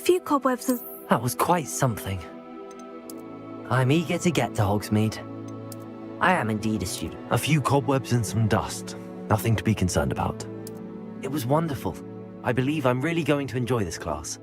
few cobwebs and... That was quite something. I'm eager to get to Hogsmeade. I am indeed a student. A few cobwebs and some dust. Nothing to be concerned about. It was wonderful. I believe I'm really going to enjoy this class.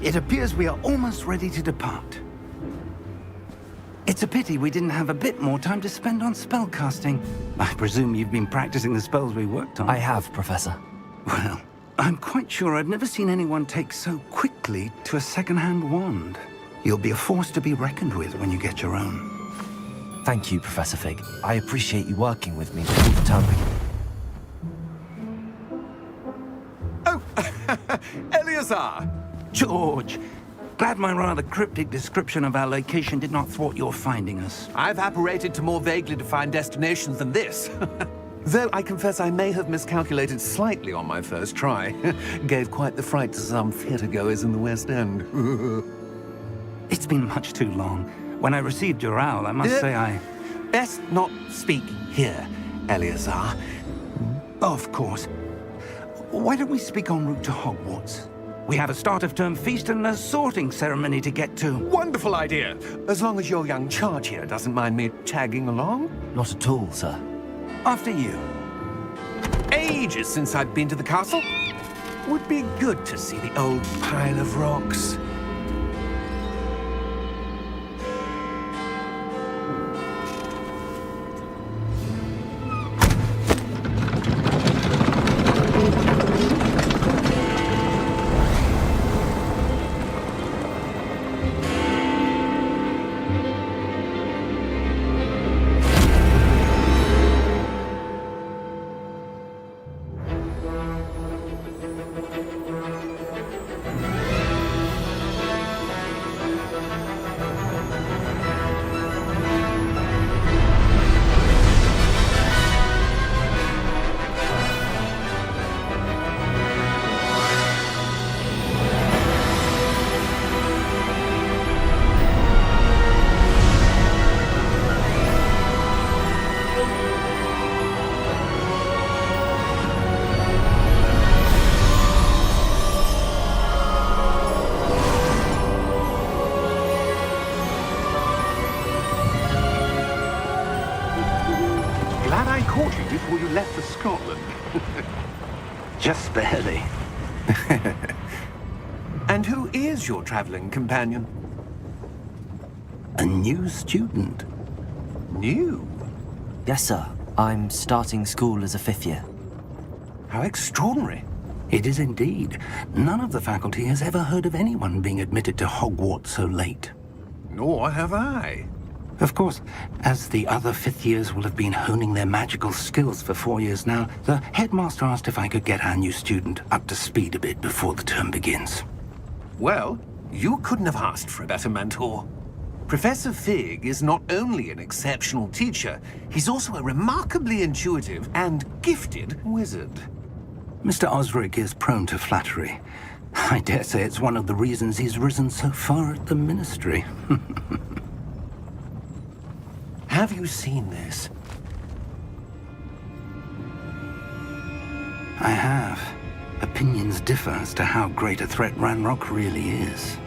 It appears we are almost ready to depart. It's a pity we didn't have a bit more time to spend on spellcasting. I presume you've been practicing the spells we worked on. I have, Professor. Well, I'm quite sure I've never seen anyone take so quickly to a second-hand wand. You'll be a force to be reckoned with when you get your own. Thank you, Professor Fig. I appreciate you working with me before the term begins. Oh, Eleazar! George, glad my rather cryptic description of our location did not thwart your finding us. I've apparated to more vaguely defined destinations than this. Though I confess I may have miscalculated slightly on my first try. Gave quite the fright to some theatre-goers in the West End. It's been much too long. When I received your owl, I must say I... Best not speak here, Eleazar. Of course. Why don't we speak en route to Hogwarts? We have a start-of-term feast and a sorting ceremony to get to. Wonderful idea! As long as your young charge here doesn't mind me tagging along. Not at all, sir. After you. Ages since I've been to the castle. Would be good to see the old pile of rocks. Glad I caught you before you left for Scotland. Just barely. And who is your traveling companion? A new student. New? Yes, sir. I'm starting school as a 5th year. How extraordinary. It is indeed. None of the faculty has ever heard of anyone being admitted to Hogwarts so late. Nor have I. Of course, as the other 5th years will have been honing their magical skills for 4 years now, the headmaster asked if I could get our new student up to speed a bit before the term begins. Well, you couldn't have asked for a better mentor. Professor Fig is not only an exceptional teacher, he's also a remarkably intuitive and gifted wizard. Mr. Osric is prone to flattery. I dare say it's one of the reasons he's risen so far at the ministry. Have you seen this? I have. Opinions differ as to how great a threat Ranrock really is.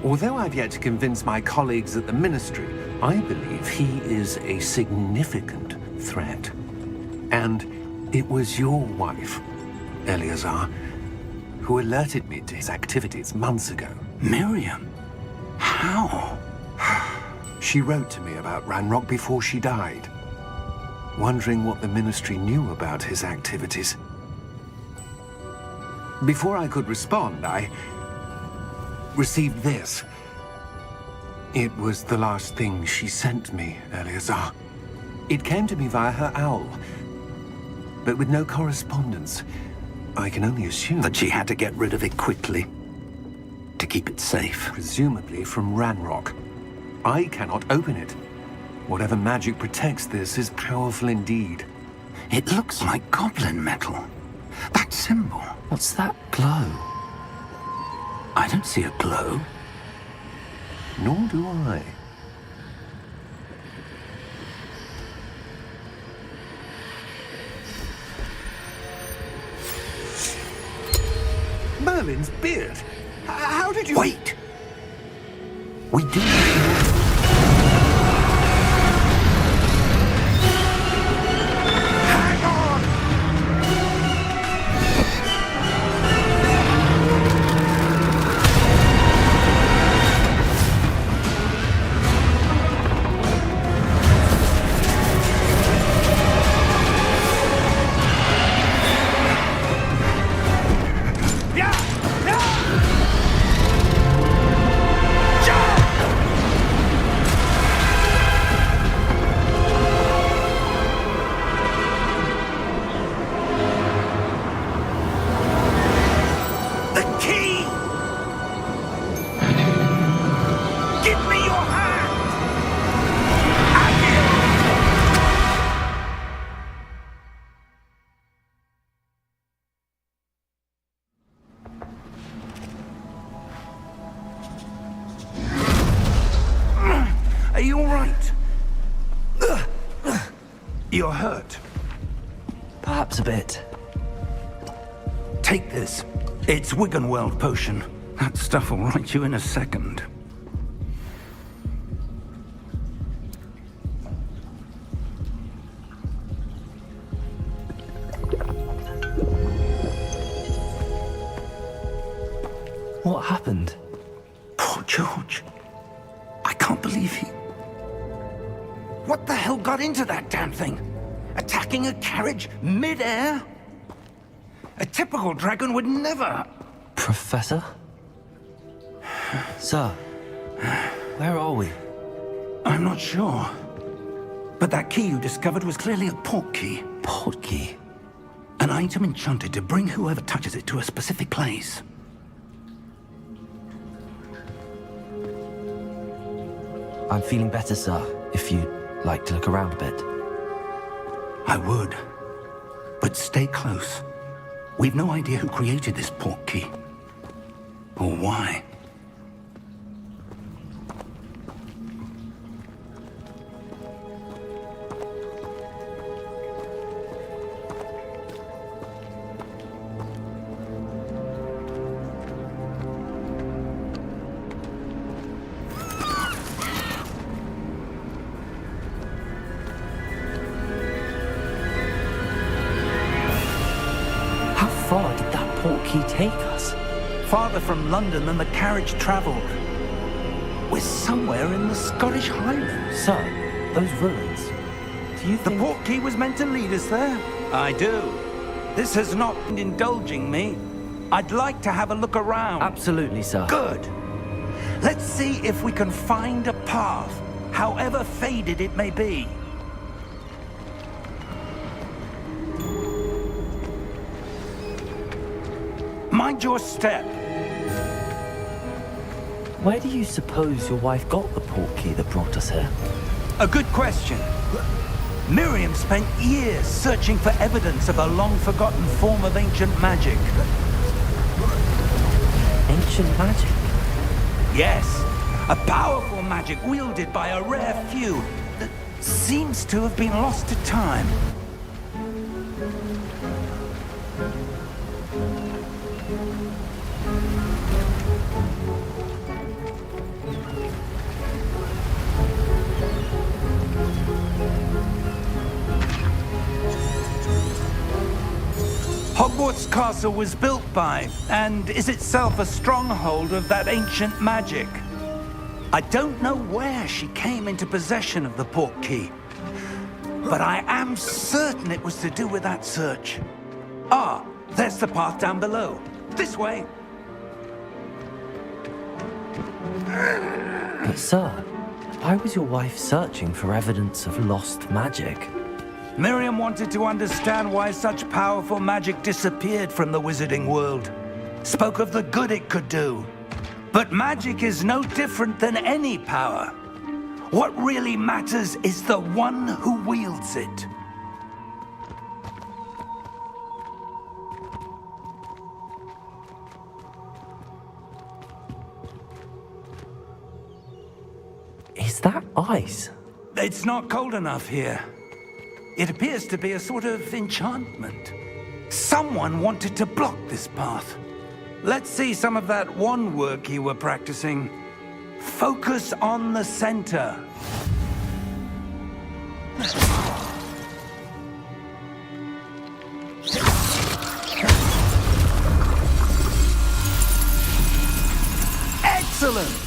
Although I've yet to convince my colleagues at the Ministry, I believe he is a significant threat. And it was your wife, Eleazar, who alerted me to his activities months ago. Miriam? How? She wrote to me about Ranrock before she died, wondering what the Ministry knew about his activities. Before I could respond, I received this. It was the last thing she sent me, Eleazar. It came to me via her owl, but with no correspondence. I can only assume That she had to get rid of it quickly to keep it safe. presumably from Ranrock. I cannot open it. Whatever magic protects this is powerful indeed. It looks like goblin metal. That symbol. What's that glow? I don't see a glow. Nor do I. Merlin's beard. How did you... Wait! We do. Hang on! The key! Give me your hand! Are you all right? You're hurt. Perhaps a bit. Take this. It's Wiggenweld potion. That stuff will right you in a second. What happened? Poor George. I can't believe he... What the hell got into that damn thing? Attacking a carriage mid-air? A typical dragon would never... Professor? Sir, where are we? I'm not sure. But that key you discovered was clearly a port key. Port key? An item enchanted to bring whoever touches it to a specific place. I'm feeling better, sir, if you'd like to look around a bit. I would. But stay close. We've no idea who created this port key. Or why. How far did that port key take us? Farther from London than the carriage traveled. We're somewhere in the Scottish Highlands. Sir, those ruins. Do you The think... port key was meant to lead us there? I do. This has not been indulging me. I'd like to have a look around. Absolutely, sir. Good. Let's see if we can find a path, however faded it may be. Mind your step. Where do you suppose your wife got the port key that brought us here? A good question. Miriam spent years searching for evidence of a long-forgotten form of ancient magic. Ancient magic? Yes, a powerful magic wielded by a rare few that seems to have been lost to time. Hogwarts Castle was built by, and is itself a stronghold of that ancient magic. I don't know where she came into possession of the port key, but I am certain it was to do with that search. Ah, there's the path down below. This way. But sir, why was your wife searching for evidence of lost magic? Miriam wanted to understand why such powerful magic disappeared from the wizarding world. Spoke of the good it could do. But magic is no different than any power. What really matters is the one who wields it. Is that ice? It's not cold enough here. It appears to be a sort of enchantment. Someone wanted to block this path. Let's see some of that wand work you were practicing. Focus on the center. Excellent!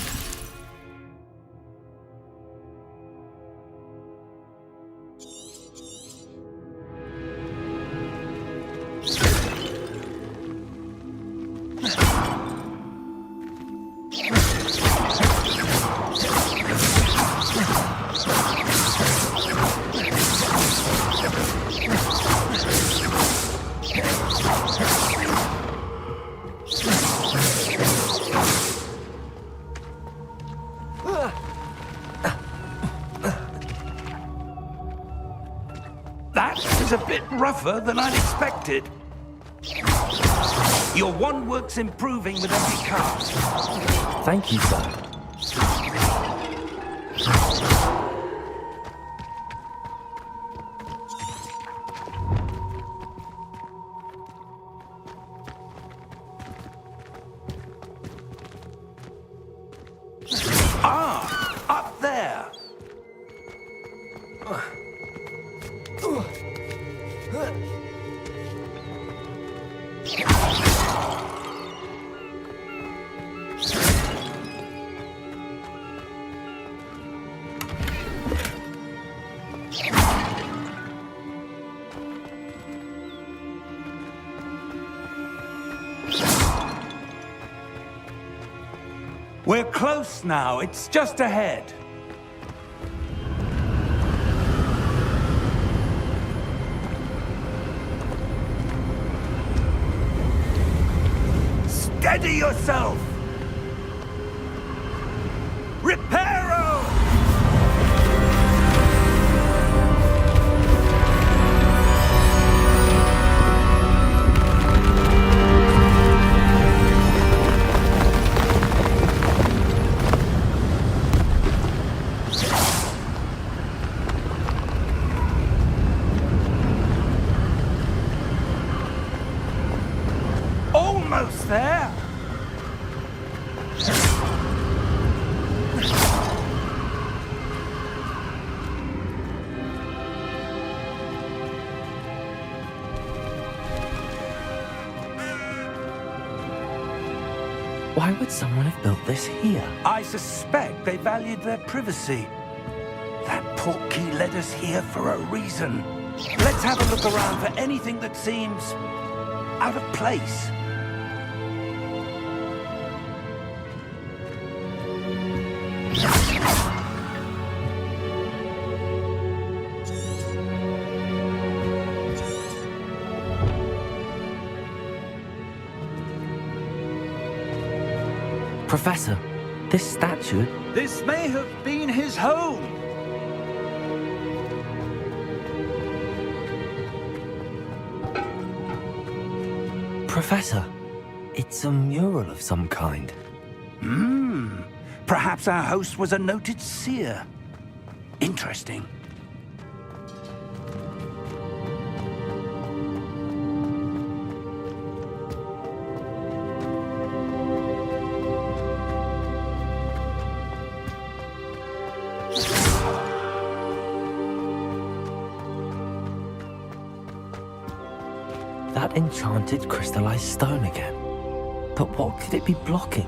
That is a bit rougher than I'd expected. Your wand work's improving with every cast. Thank you, sir. Ah, up there. We're close now. It's just ahead. Steady yourself! Reparo! Almost there! Why would someone have built this here? I suspect they valued their privacy. That portkey led us here for a reason. Let's have a look around for anything that seems out of place. Professor, this statue... This may have been his home. Professor, it's a mural of some kind. Perhaps our host was a noted seer. Interesting. That enchanted crystallized stone again. But what could it be blocking?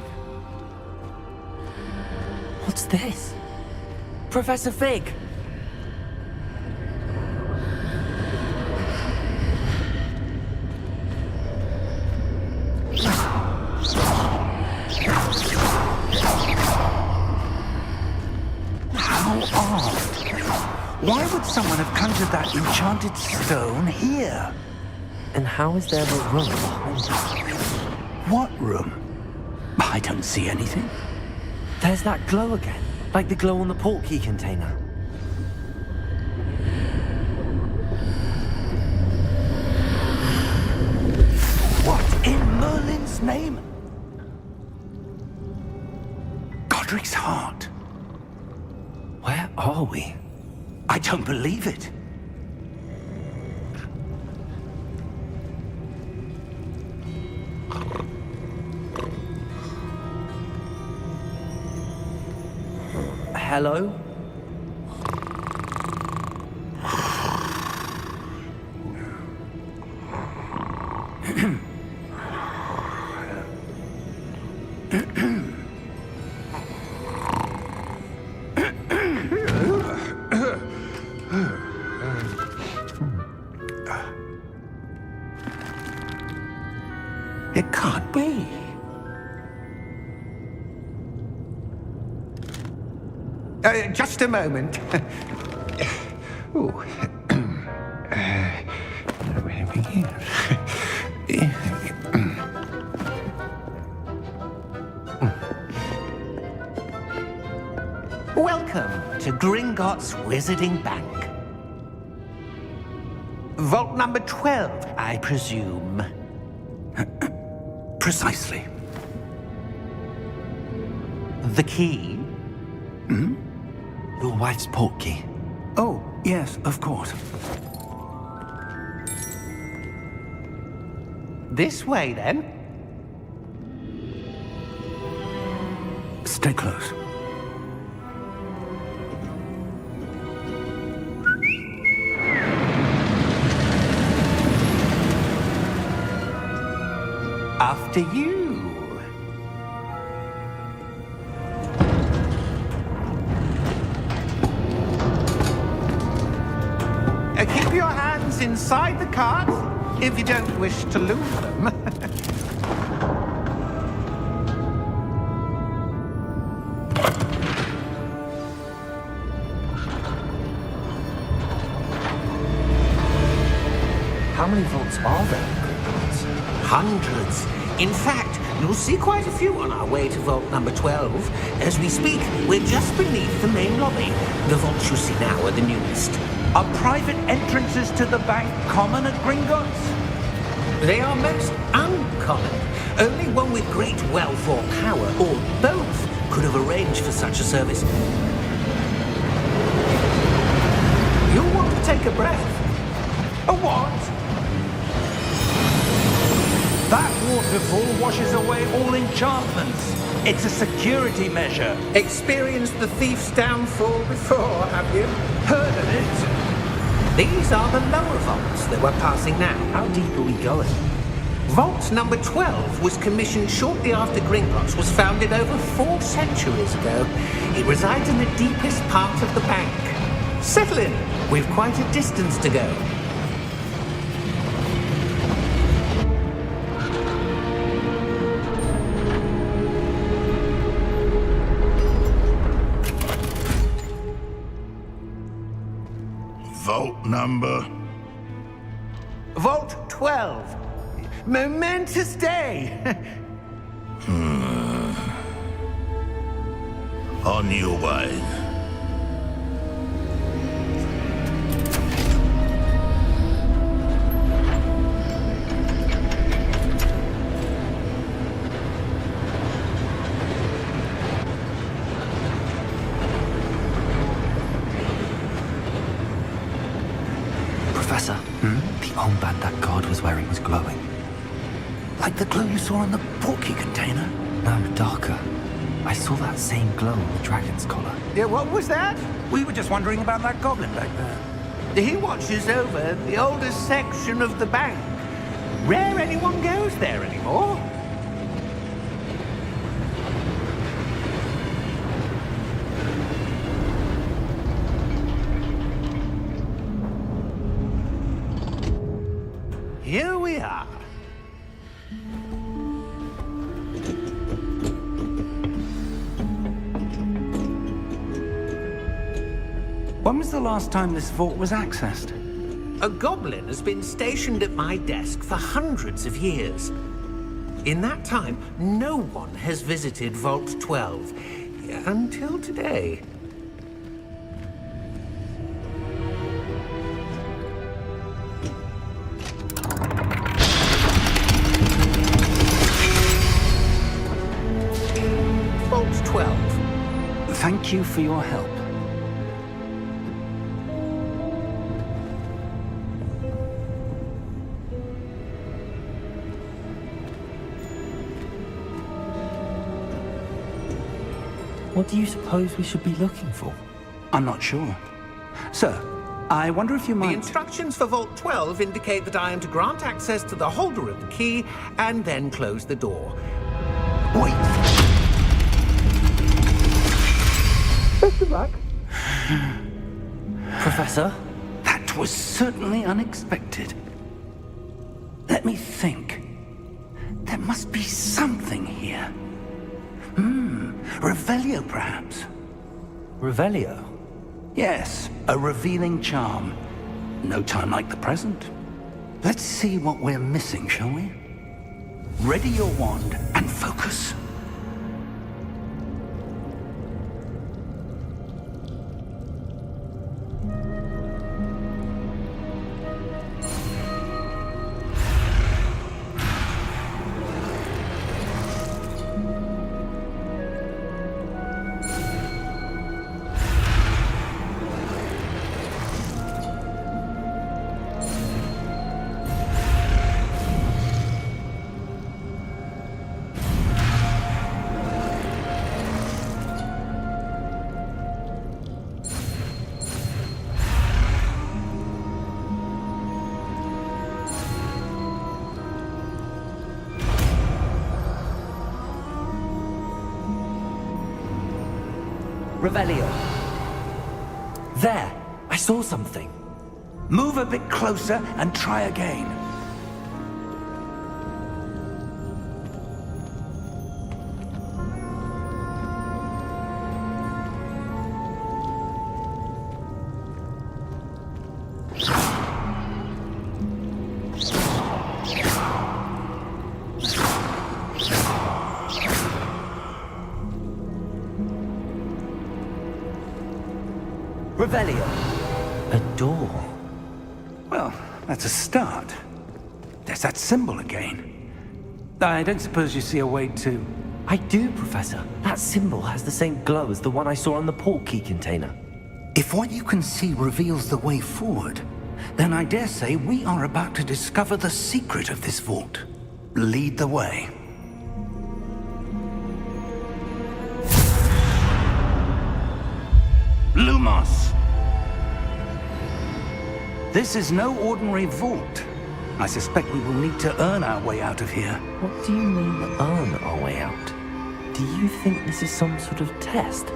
What's this? Professor Fig! How odd. Why would someone have conjured that enchanted stone here? And how is there a room behind it? What room? I don't see anything. There's that glow again, like the glow on the portkey container. What in Merlin's name? Godric's heart. Where are we? I don't believe it. Hello? It can't be. Just a moment. Ooh. Where are we? Welcome to Gringotts Wizarding Bank. Vault number 12, I presume. Precisely. The key? Your wife's portkey. Oh, yes, of course. This way, then. Stay close. After you. Keep your hands inside the cart if you don't wish to lose them. How many vaults are there in Gringotts? Hundreds. In fact, you'll see quite a few on our way to vault number 12. As we speak, we're just beneath the main lobby. The vaults you see now are the newest. Are private entrances to the bank common at Gringotts? They are most uncommon. Only one with great wealth or power, or both, could have arranged for such a service. You'll want to take a breath. A what? That waterfall washes away all enchantments. It's a security measure. Experienced the thief's downfall before, have you? Heard of it? These are the lower vaults that we're passing now. How deep are we going? Vault number 12 was commissioned shortly after Gringotts was founded over 4 centuries ago. It resides in the deepest part of the bank. Settle in. We've quite a distance to go. Vault number? Vault 12. Momentous day. On your way. Professor, the armband that guard was wearing was glowing. Like the glow you saw on the portkey container? No, darker. I saw that same glow on the dragon's collar. Yeah, what was that? We were just wondering about that goblin back there. He watches over the oldest section of the bank. Rare anyone goes there anymore. When was the last time this vault was accessed? A goblin has been stationed at my desk for hundreds of years. In that time, no one has visited Vault 12. Until today. Vault 12. Thank you for your help. What do you suppose we should be looking for? I'm not sure. Sir, I wonder if you The might... instructions for Vault 12 indicate that I am to grant access to the holder of the key and then close the door. Wait! Best of luck. Professor? That was certainly unexpected. Let me think. There must be something here. Revelio, perhaps? Revelio? Yes, a revealing charm. No time like the present. Let's see what we're missing, shall we? Ready your wand and focus. Revelio. There! I saw something. Move a bit closer and try again. Revelio. A door. Well, that's a start. There's that symbol again. I don't suppose you see a way to... I do, Professor. That symbol has the same glow as the one I saw on the port key container. If what you can see reveals the way forward, then I dare say we are about to discover the secret of this vault. Lead the way. Lumos! This is no ordinary vault. I suspect we will need to earn our way out of here. What do you mean, earn our way out? Do you think this is some sort of test?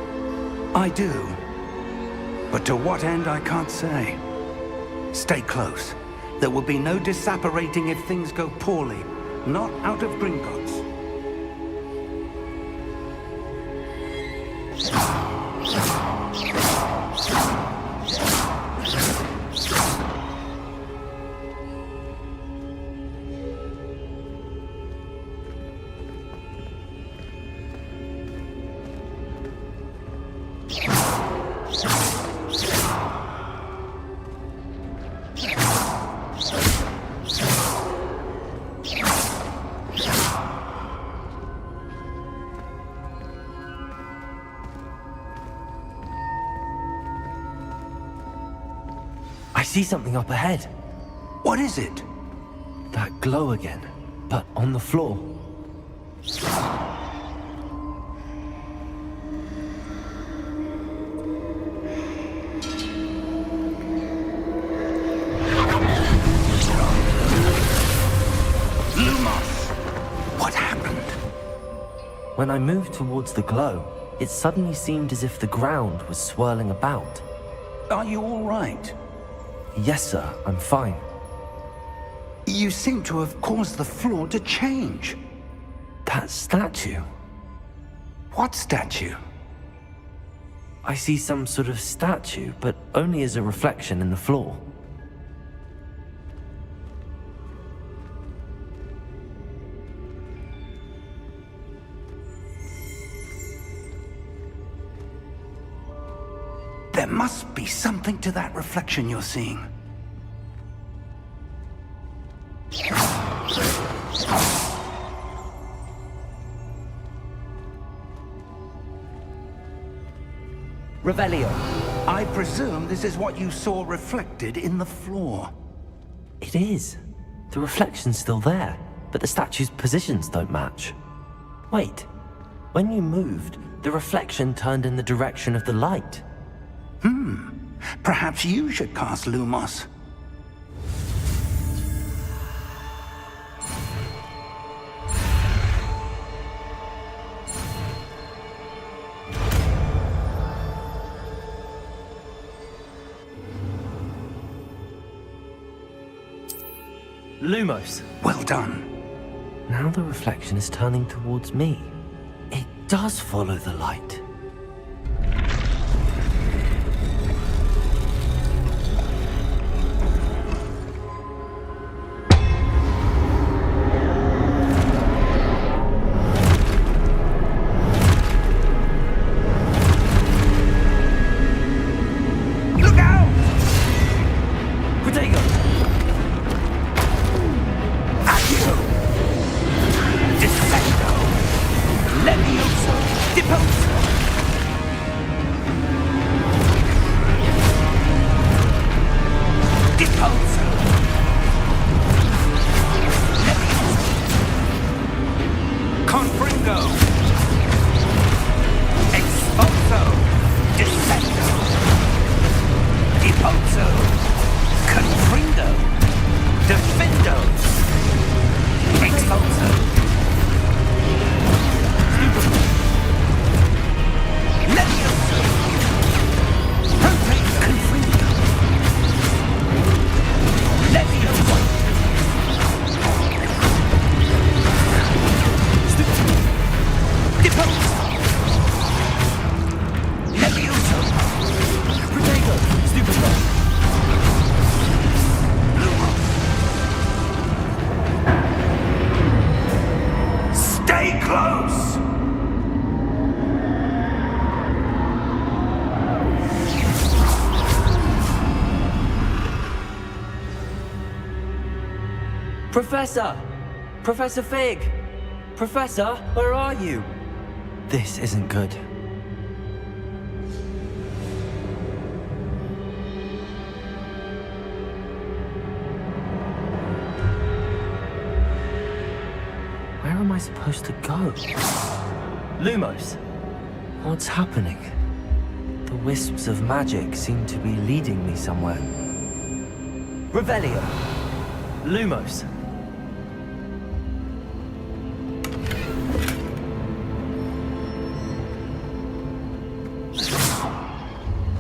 I do. But to what end, I can't say. Stay close. There will be no disapparating if things go poorly. Not out of Gringotts. I see something up ahead. What is it? That glow again, but on the floor. Lumos! What happened? When I moved towards the glow, it suddenly seemed as if the ground was swirling about. Are you all right? Yes, sir, I'm fine. You seem to have caused the floor to change. That statue. What statue? I see some sort of statue, but only as a reflection in the floor. There must be something to that reflection you're seeing. Revelio. I presume this is what you saw reflected in the floor. It is. The reflection's still there, but the statue's positions don't match. Wait. When you moved, the reflection turned in the direction of the light. Perhaps you should cast Lumos. Lumos. Well done. Now the reflection is turning towards me. It does follow the light. Look out! Protego! Accio! Dissecto! Levioso! Deposo! Deposo! Levioso! Confringo! Expulso! Dissecto! Deposo! Confrindo! Defendo! Expulso! Levioso! Rotate Confrindo! Levioso! Deposo! Levioso! Protego! Stupido! Stay close! Professor! Professor Fig! Professor, where are you? This isn't good. Where am I supposed to go? Lumos! What's happening? The wisps of magic seem to be leading me somewhere. Revelio! Lumos!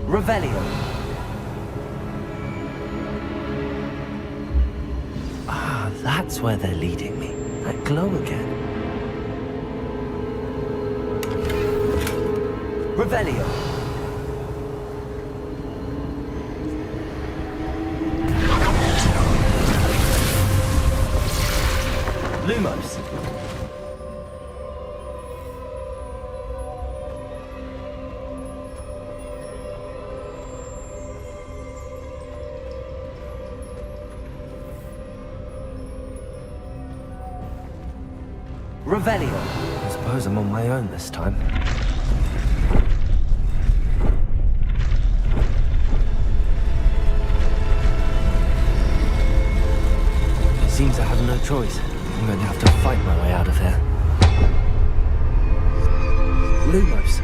Revelio! Ah, that's where they're leading me. That glow again. Revelio! Lumos! Revelio! I suppose I'm on my own this time. It seems I have no choice. I'm going to have to fight my way out of here. Lumos!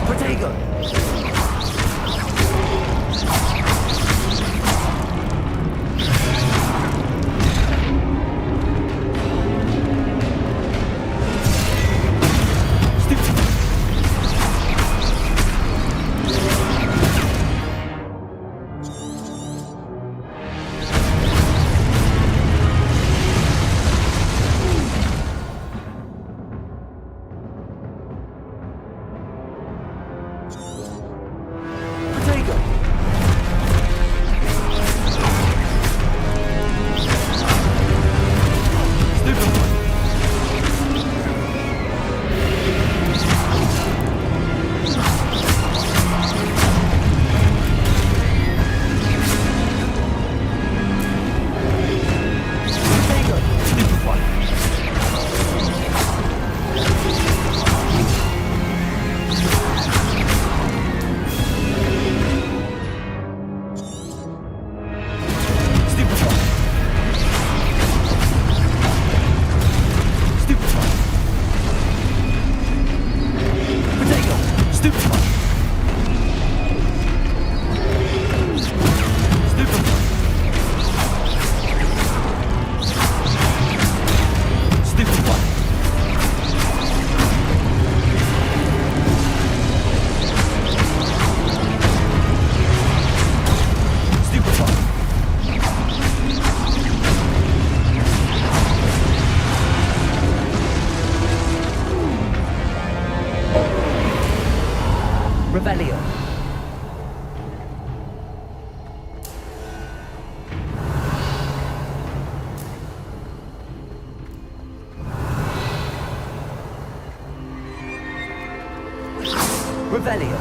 Protego! Stupefy. Stupefy. Stupefy. Stupefy. Revelio. Revelio.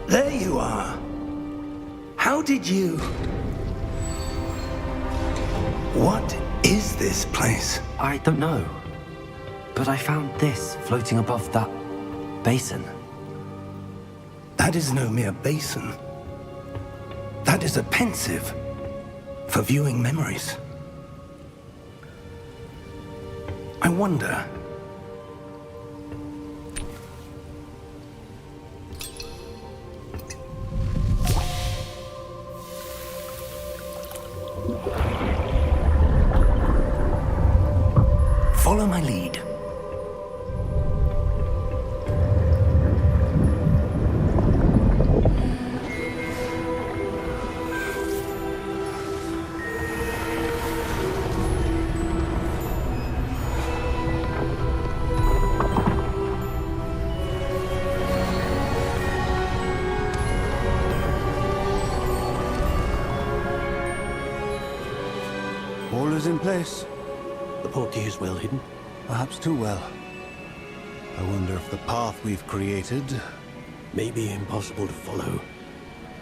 There you are. How did you... What is this place? I don't know. But I found this floating above that basin. That is no mere basin. That is a pensive for viewing memories. I wonder... Follow my lead. All is in place. The portkey is well hidden. Perhaps too well. I wonder if the path we've created... May be impossible to follow.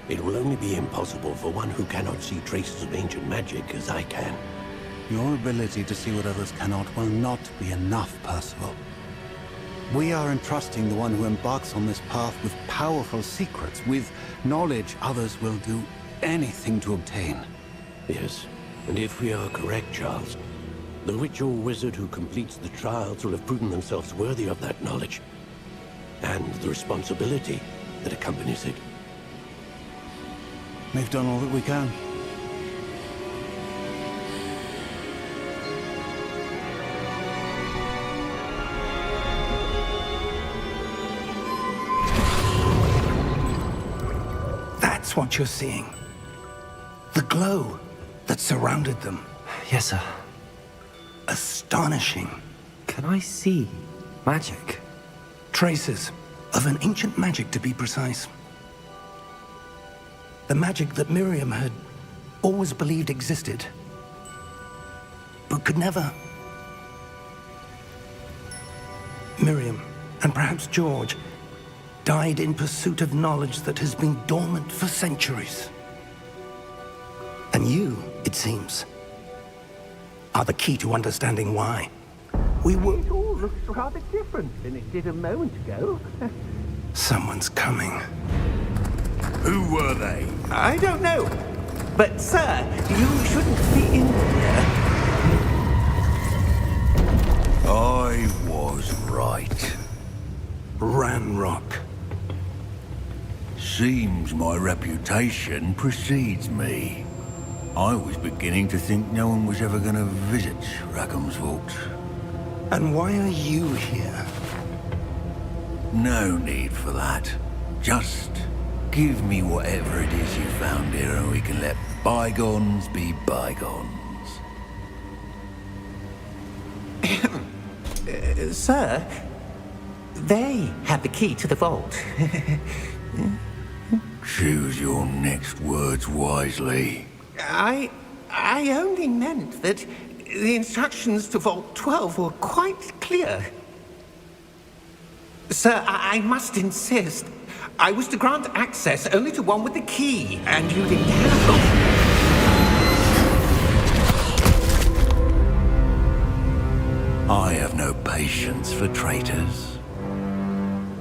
It will only be impossible for one who cannot see traces of ancient magic as I can. Your ability to see what others cannot will not be enough, Percival. We are entrusting the one who embarks on this path with powerful secrets, with knowledge others will do anything to obtain. Yes, and if we are correct, Charles, the witch or wizard who completes the trials will have proven themselves worthy of that knowledge, and the responsibility that accompanies it. We've done all that we can. That's what you're seeing. The glow that that surrounded them. Yes, sir. Astonishing. Can I see magic? Traces of an ancient magic, to be precise. The magic that Miriam had always believed existed, but could never. Miriam, and perhaps George, died in pursuit of knowledge that has been dormant for centuries. And you, it seems, are the key to understanding why. We were... It all looks rather different than it did a moment ago. Someone's coming. Who were they? I don't know. But, sir, you shouldn't be in here. I was right. Ranrock. Seems my reputation precedes me. I was beginning to think no one was ever going to visit Rackham's vault. And why are you here? No need for that. Just give me whatever it is you found here and we can let bygones be bygones. Sir, they had the key to the vault. Choose your next words wisely. I only meant that the instructions to Vault 12 were quite clear. Sir, I must insist. I was to grant access only to one with the key, and you didn't have. I have no patience for traitors.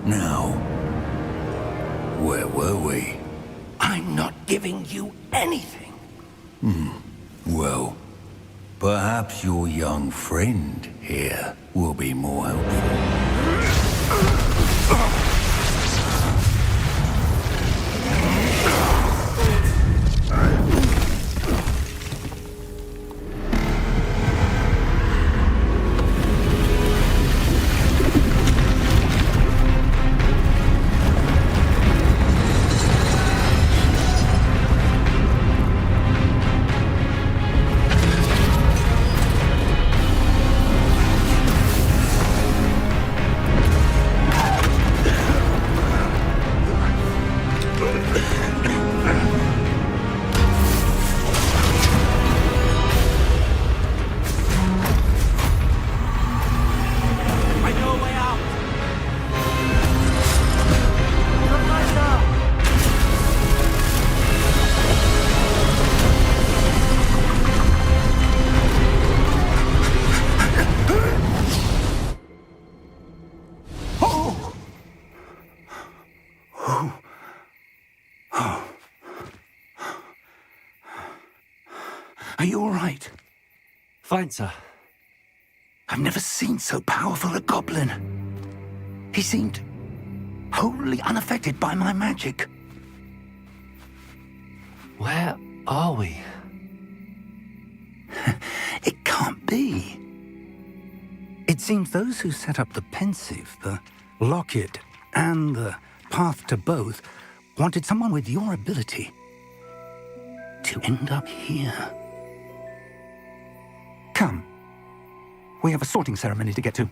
Now, where were we? I'm not giving you anything. Well, perhaps your young friend here will be more helpful. Are you all right? Fine, sir. I've never seen so powerful a goblin. He seemed wholly unaffected by my magic. Where are we? It can't be. It seems those who set up the pensive, the locket, and the path to both wanted someone with your ability to end up here. Come. We have a sorting ceremony to get to.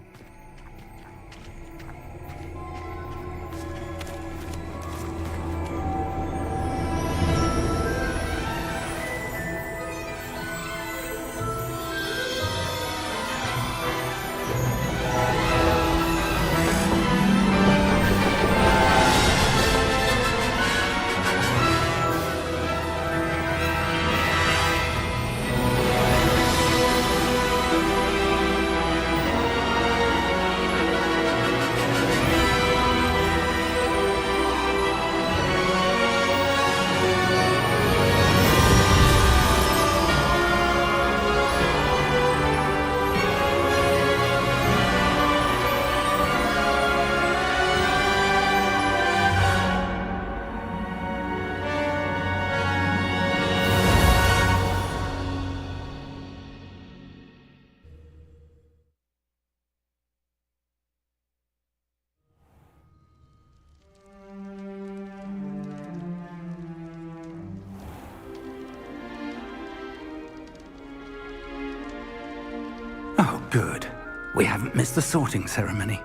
Good. We haven't missed the sorting ceremony.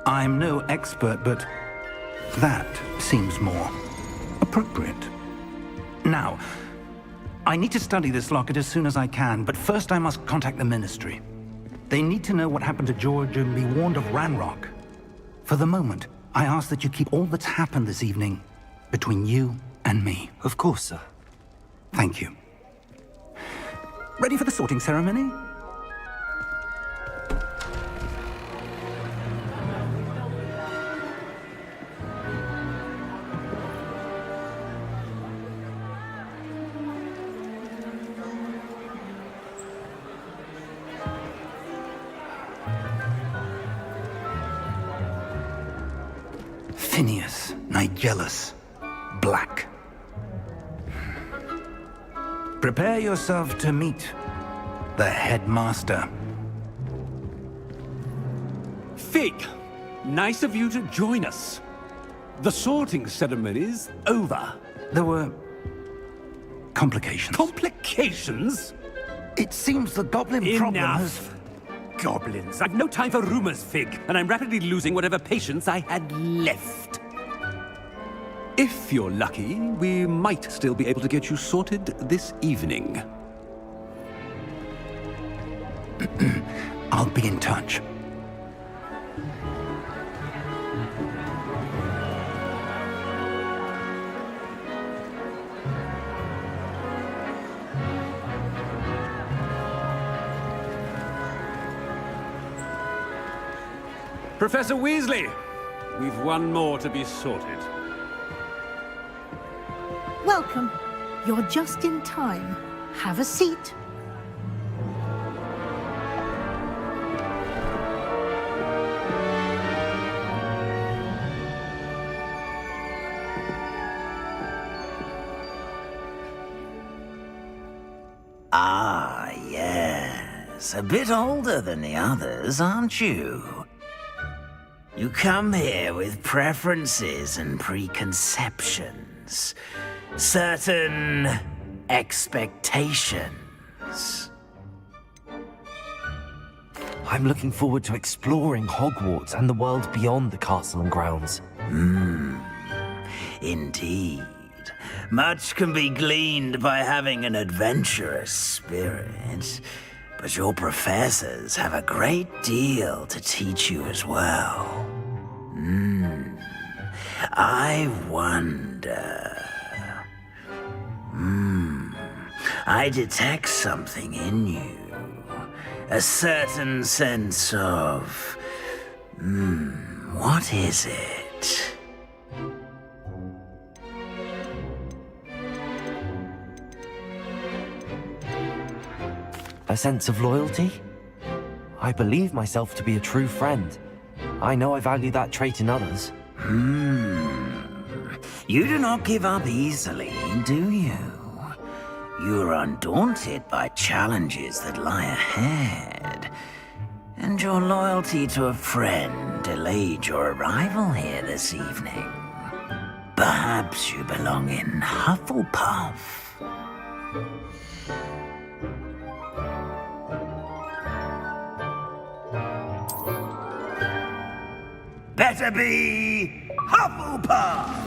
I'm no expert, but that seems more appropriate. Now, I need to study this locket as soon as I can, but first I must contact the Ministry. They need to know what happened to George and be warned of Ranrock. For the moment, I ask that you keep all that's happened this evening between you and me. Of course, sir. Thank you. Ready for the sorting ceremony? Phineas Nigellus Black. Prepare yourself to meet the headmaster. Fig, nice of you to join us. The sorting ceremony's over. There were complications. Complications? It seems the goblin problem has... Enough. Goblins. I've no time for rumors, Fig, and I'm rapidly losing whatever patience I had left. If you're lucky, we might still be able to get you sorted this evening. I'll be in touch. Professor Weasley, we've one more to be sorted. Welcome. You're just in time. Have a seat. Ah, yes. A bit older than the others, aren't you? You come here with preferences and preconceptions. Certain expectations. I'm looking forward to exploring Hogwarts and the world beyond the castle and grounds. Indeed. Much can be gleaned by having an adventurous spirit, but your professors have a great deal to teach you as well. I wonder... I detect something in you. A certain sense of... what is it? A sense of loyalty? I believe myself to be a true friend. I know I value that trait in others. You do not give up easily, do you? You are undaunted by challenges that lie ahead. And your loyalty to a friend delayed your arrival here this evening. Perhaps you belong in Hufflepuff. Better be Hufflepuff!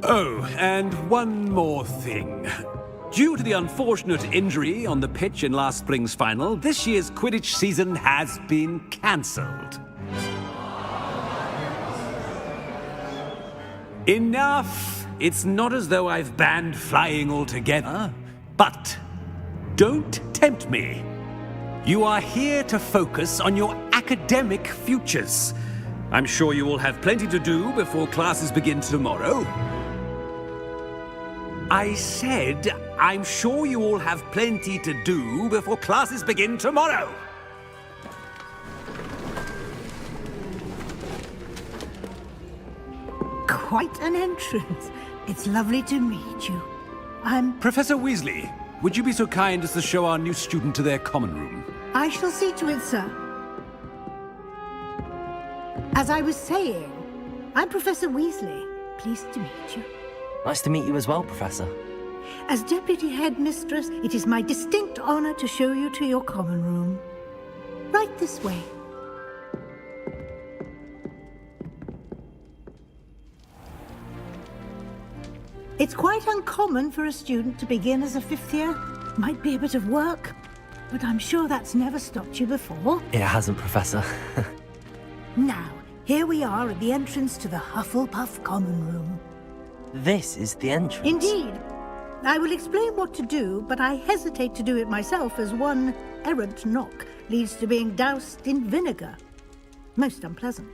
Oh, and one more thing. Due to the unfortunate injury on the pitch in last spring's final, this year's Quidditch season has been cancelled. Enough! It's not as though I've banned flying altogether, but don't tempt me. You are here to focus on your academic futures. I'm sure you will have plenty to do before classes begin tomorrow. I said, I'm sure you all have plenty to do before classes begin tomorrow. Quite an entrance. It's lovely to meet you. Professor Weasley, would you be so kind as to show our new student to their common room? I shall see to it, sir. As I was saying, I'm Professor Weasley. Pleased to meet you. Nice to meet you as well, Professor. As Deputy Headmistress, it is my distinct honor to show you to your common room. Right this way. It's quite uncommon for a student to begin as a fifth year. Might be a bit of work, but I'm sure that's never stopped you before. It hasn't, Professor. Now, here we are at the entrance to the Hufflepuff common room. This is the entrance. Indeed. I will explain what to do, but I hesitate to do it myself as one errant knock leads to being doused in vinegar. Most unpleasant.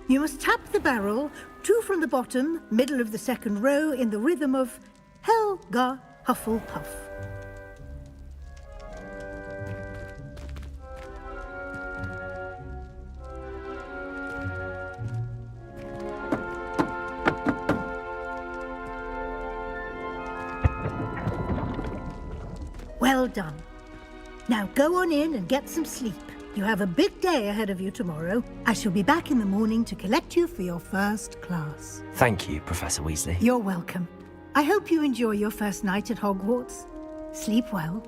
You must tap the barrel, 2 from the bottom, middle of the second row, in the rhythm of Helga Hufflepuff. Well done. Now go on in and get some sleep. You have a big day ahead of you tomorrow. I shall be back in the morning to collect you for your first class. Thank you, Professor Weasley. You're welcome. I hope you enjoy your first night at Hogwarts. Sleep well.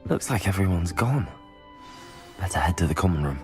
Looks like everyone's gone. Better head to the common room.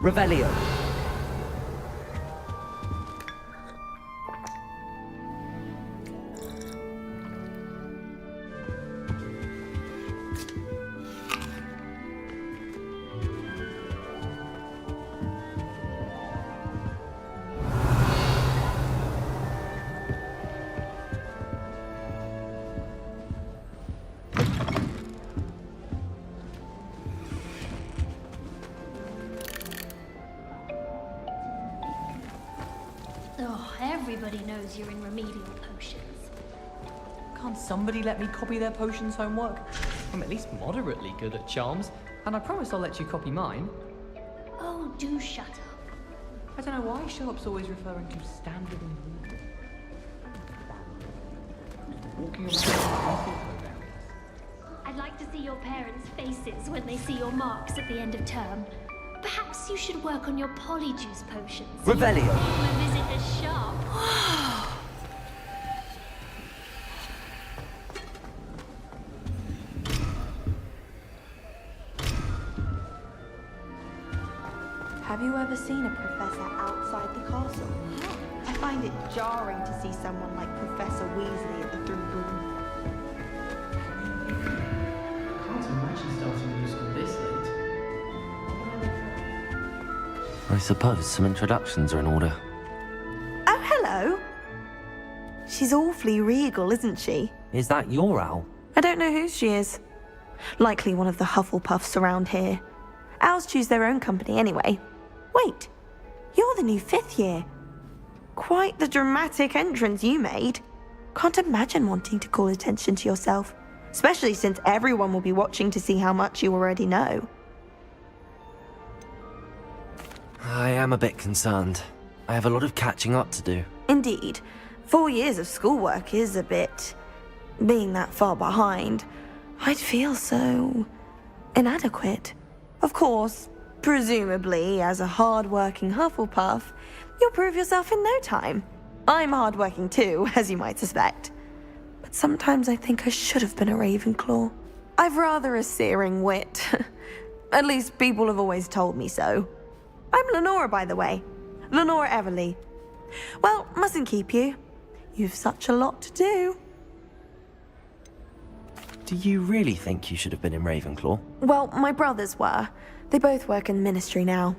Revelio. Oh, everybody knows you're in remedial potions. Can't somebody let me copy their potions homework? I'm at least moderately good at charms, and I promise I'll let you copy mine. Oh, do shut up. I don't know why Sharp's always referring to standard and rule. Walking around. I'd like to see your parents' faces when they see your marks at the end of term. Perhaps you should work on your polyjuice potions. Revelio. A visit as sharp. Have you ever seen a professor outside the castle? I find it jarring to see someone like Professor Weasley at the Three Room. Can't imagine starting new school this late. I suppose some introductions are in order. Oh, hello. She's awfully regal, isn't she? Is that your owl? I don't know who she is. Likely one of the Hufflepuffs around here. Owls choose their own company anyway. Wait, you're the new 5th year. Quite the dramatic entrance you made. Can't imagine wanting to call attention to yourself, especially since everyone will be watching to see how much you already know. I am a bit concerned. I have a lot of catching up to do. Indeed, 4 years of schoolwork is a bit... being that far behind, I'd feel so... inadequate. Of course, presumably, as a hard-working Hufflepuff, You'll prove yourself in no time. I'm hardworking too, as you might suspect. But sometimes I think I should have been a Ravenclaw. I've rather a searing wit. At least people have always told me so. I'm Lenora, by the way. Lenora Everly. Well, mustn't keep you. You've such a lot to do. Do you really think you should have been in Ravenclaw? Well, my brothers were. They both work in ministry now.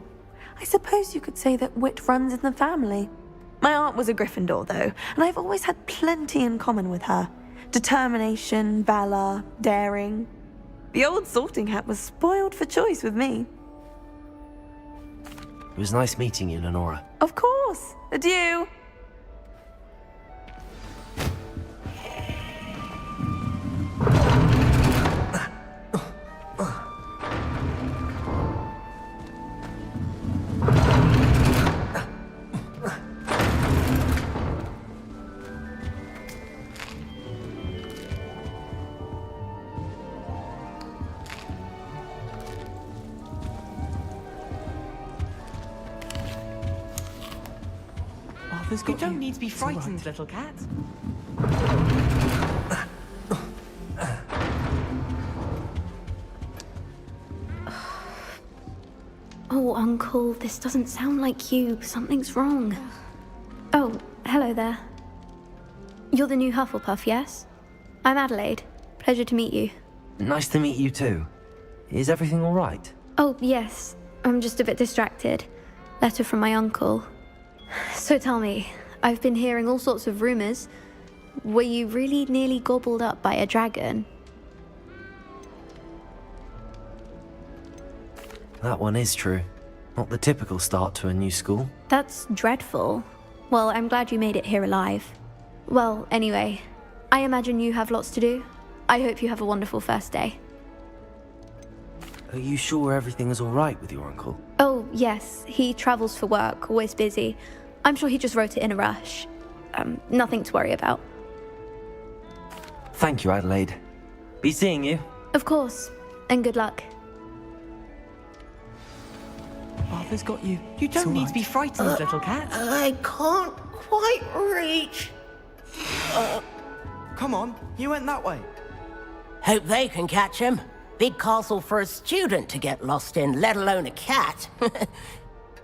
I suppose you could say that wit runs in the family. My aunt was a Gryffindor, though, and I've always had plenty in common with her. Determination, valor, daring. The old sorting hat was spoiled for choice with me. It was nice meeting you, Lenora. Of course. Adieu. You don't need to be frightened, little cat. Oh, Uncle, this doesn't sound like you. Something's wrong. Oh, hello there. You're the new Hufflepuff, yes? I'm Adelaide. Pleasure to meet you. Nice to meet you too. Is everything all right? Oh, yes. I'm just a bit distracted. Letter from my uncle. So tell me, I've been hearing all sorts of rumors. Were you really nearly gobbled up by a dragon? That one is true. Not the typical start to a new school. That's dreadful. Well, I'm glad you made it here alive. Well, anyway, I imagine you have lots to do. I hope you have a wonderful first day. Are you sure everything is all right with your uncle? Oh, yes. He travels for work, always busy. I'm sure he just wrote it in a rush. Nothing to worry about. Thank you, Adelaide. Be seeing you. Of course. And good luck. Arthur's got you. You don't need to be frightened, little cat. I can't quite reach. Come on, you went that way. Hope they can catch him. Big castle for a student to get lost in, let alone a cat.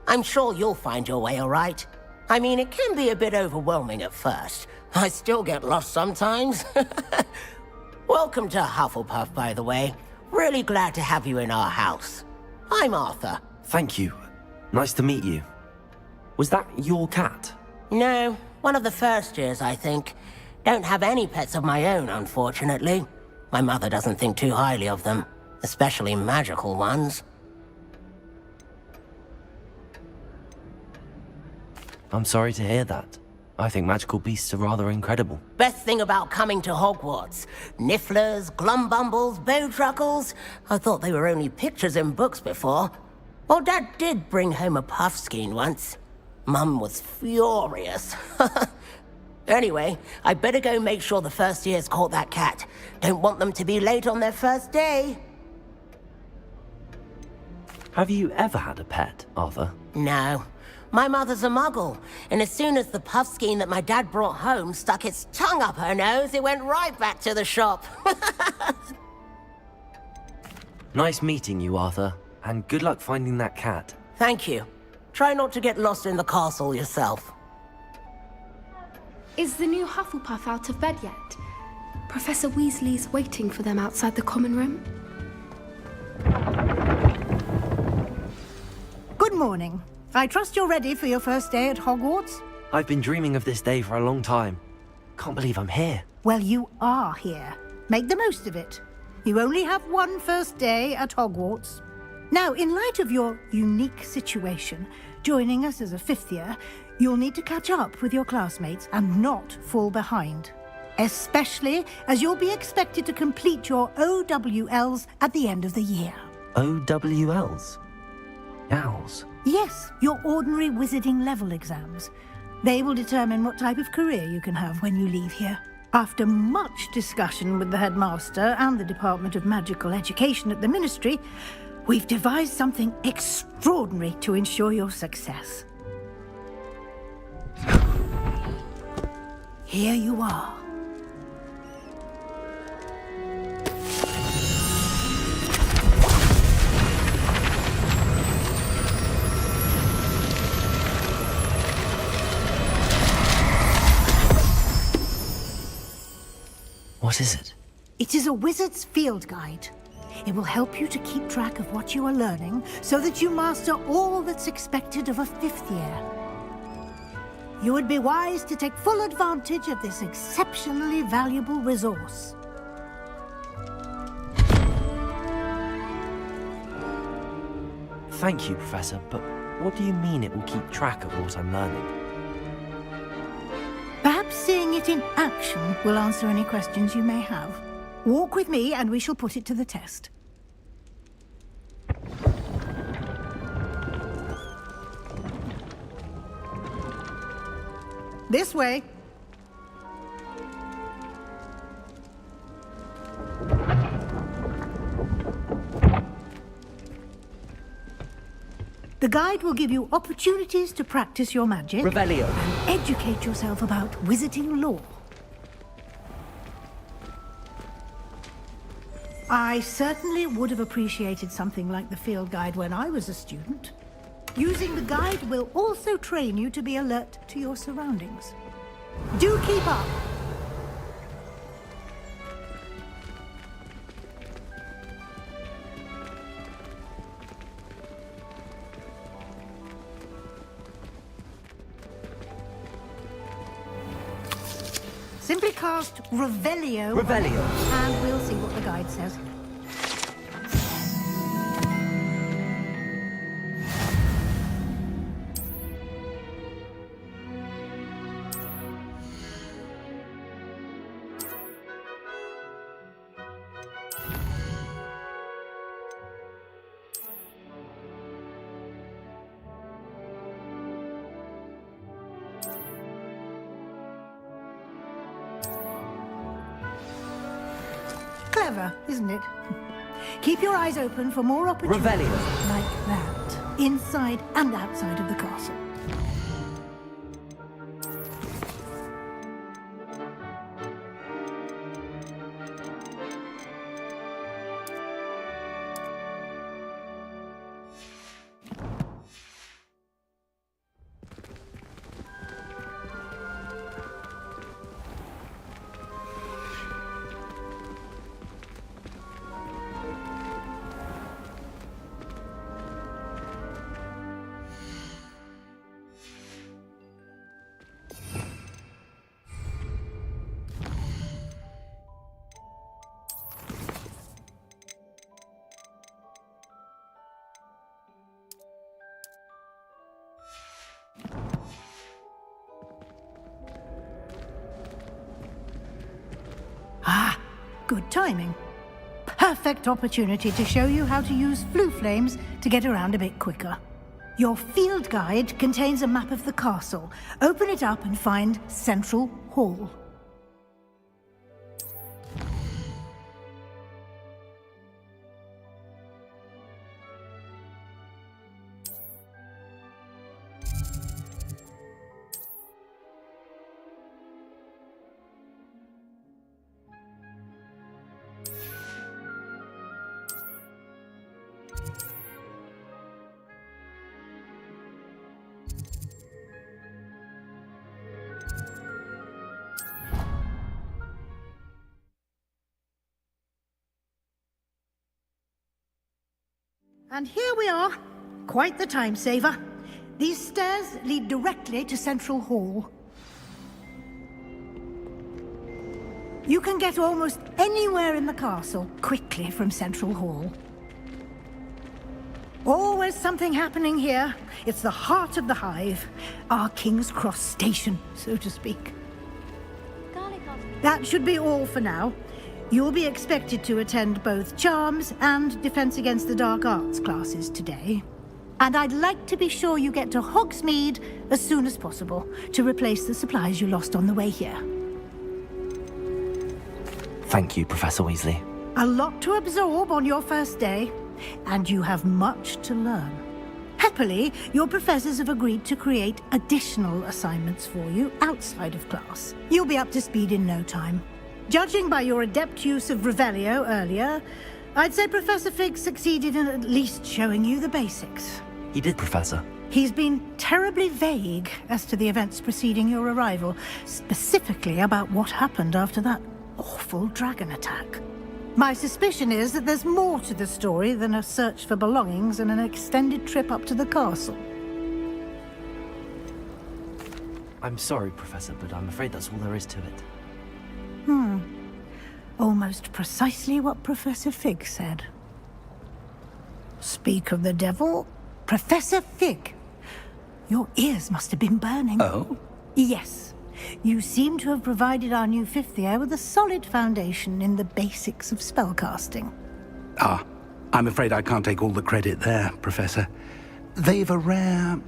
I'm sure you'll find your way all right. I mean, it can be a bit overwhelming at first. I still get lost sometimes. Welcome to Hufflepuff, by the way. Really glad to have you in our house. I'm Arthur. Thank you. Nice to meet you. Was that your cat? No, one of the first years, I think. Don't have any pets of my own, unfortunately. My mother doesn't think too highly of them, especially magical ones. I'm sorry to hear that. I think magical beasts are rather incredible. Best thing about coming to Hogwarts. Nifflers, glumbumbles, bowtruckles. I thought they were only pictures in books before. Well, Dad did bring home a puffskein once. Mum was furious. Anyway, I better go make sure the first years caught that cat. Don't want them to be late on their first day. Have you ever had a pet, Arthur? No. My mother's a muggle, and as soon as the puffskein that my dad brought home stuck its tongue up her nose, it went right back to the shop. Nice meeting you, Arthur, and good luck finding that cat. Thank you. Try not to get lost in the castle yourself. Is the new Hufflepuff out of bed yet? Professor Weasley's waiting for them outside the common room. Good morning. I trust you're ready for your first day at Hogwarts? I've been dreaming of this day for a long time. Can't believe I'm here. Well, you are here. Make the most of it. You only have one first day at Hogwarts. Now, in light of your unique situation, joining us as a fifth year, you'll need to catch up with your classmates and not fall behind. Especially as you'll be expected to complete your OWLs at the end of the year. OWLs? Owls? Yes, your ordinary wizarding level exams. They will determine what type of career you can have when you leave here. After much discussion with the headmaster and the Department of Magical Education at the Ministry, we've devised something extraordinary to ensure your success. Here you are. What is it? It is a wizard's field guide. It will help you to keep track of what you are learning so that you master all that's expected of a 5th year. You would be wise to take full advantage of this exceptionally valuable resource. Thank you, Professor, but what do you mean it will keep track of what I'm learning? Perhaps seeing it in action will answer any questions you may have. Walk with me and we shall put it to the test. This way. The guide will give you opportunities to practice your magic. Revelio. And educate yourself about wizarding lore. I certainly would have appreciated something like the field guide when I was a student. Using the guide will also train you to be alert to your surroundings. Do keep up! Simply cast Revelio. Revelio. And we'll see what the guide says. Clever, isn't it? Keep your eyes open for more opportunities Revelio. like that, inside and outside of the castle. Ah, good timing. Perfect opportunity to show you how to use flue flames to get around a bit quicker. Your field guide contains a map of the castle. Open it up and find Central Hall. And here we are. Quite the time saver. These stairs lead directly to Central Hall. You can get almost anywhere in the castle quickly from Central Hall. Always something happening here. It's the heart of the hive. Our King's Cross station, so to speak. That should be all for now. You'll be expected to attend both Charms and Defense Against the Dark Arts classes today. And I'd like to be sure you get to Hogsmeade as soon as possible to replace the supplies you lost on the way here. Thank you, Professor Weasley. A lot to absorb on your first day, and you have much to learn. At Happily, your professors have agreed to create additional assignments for you outside of class. You'll be up to speed in no time. Judging by your adept use of Revelio earlier, I'd say Professor Fig succeeded in at least showing you the basics. He did, Professor. He's been terribly vague as to the events preceding your arrival, specifically about what happened after that awful dragon attack. My suspicion is that there's more to the story than a search for belongings and an extended trip up to the castle. I'm sorry, Professor, but I'm afraid that's all there is to it. Almost precisely what Professor Fig said. Speak of the devil, Professor Fig. Your ears must have been burning. Oh? Yes. You seem to have provided our new fifth year with a solid foundation in the basics of spellcasting. Ah, I'm afraid I can't take all the credit there, Professor. They've a rare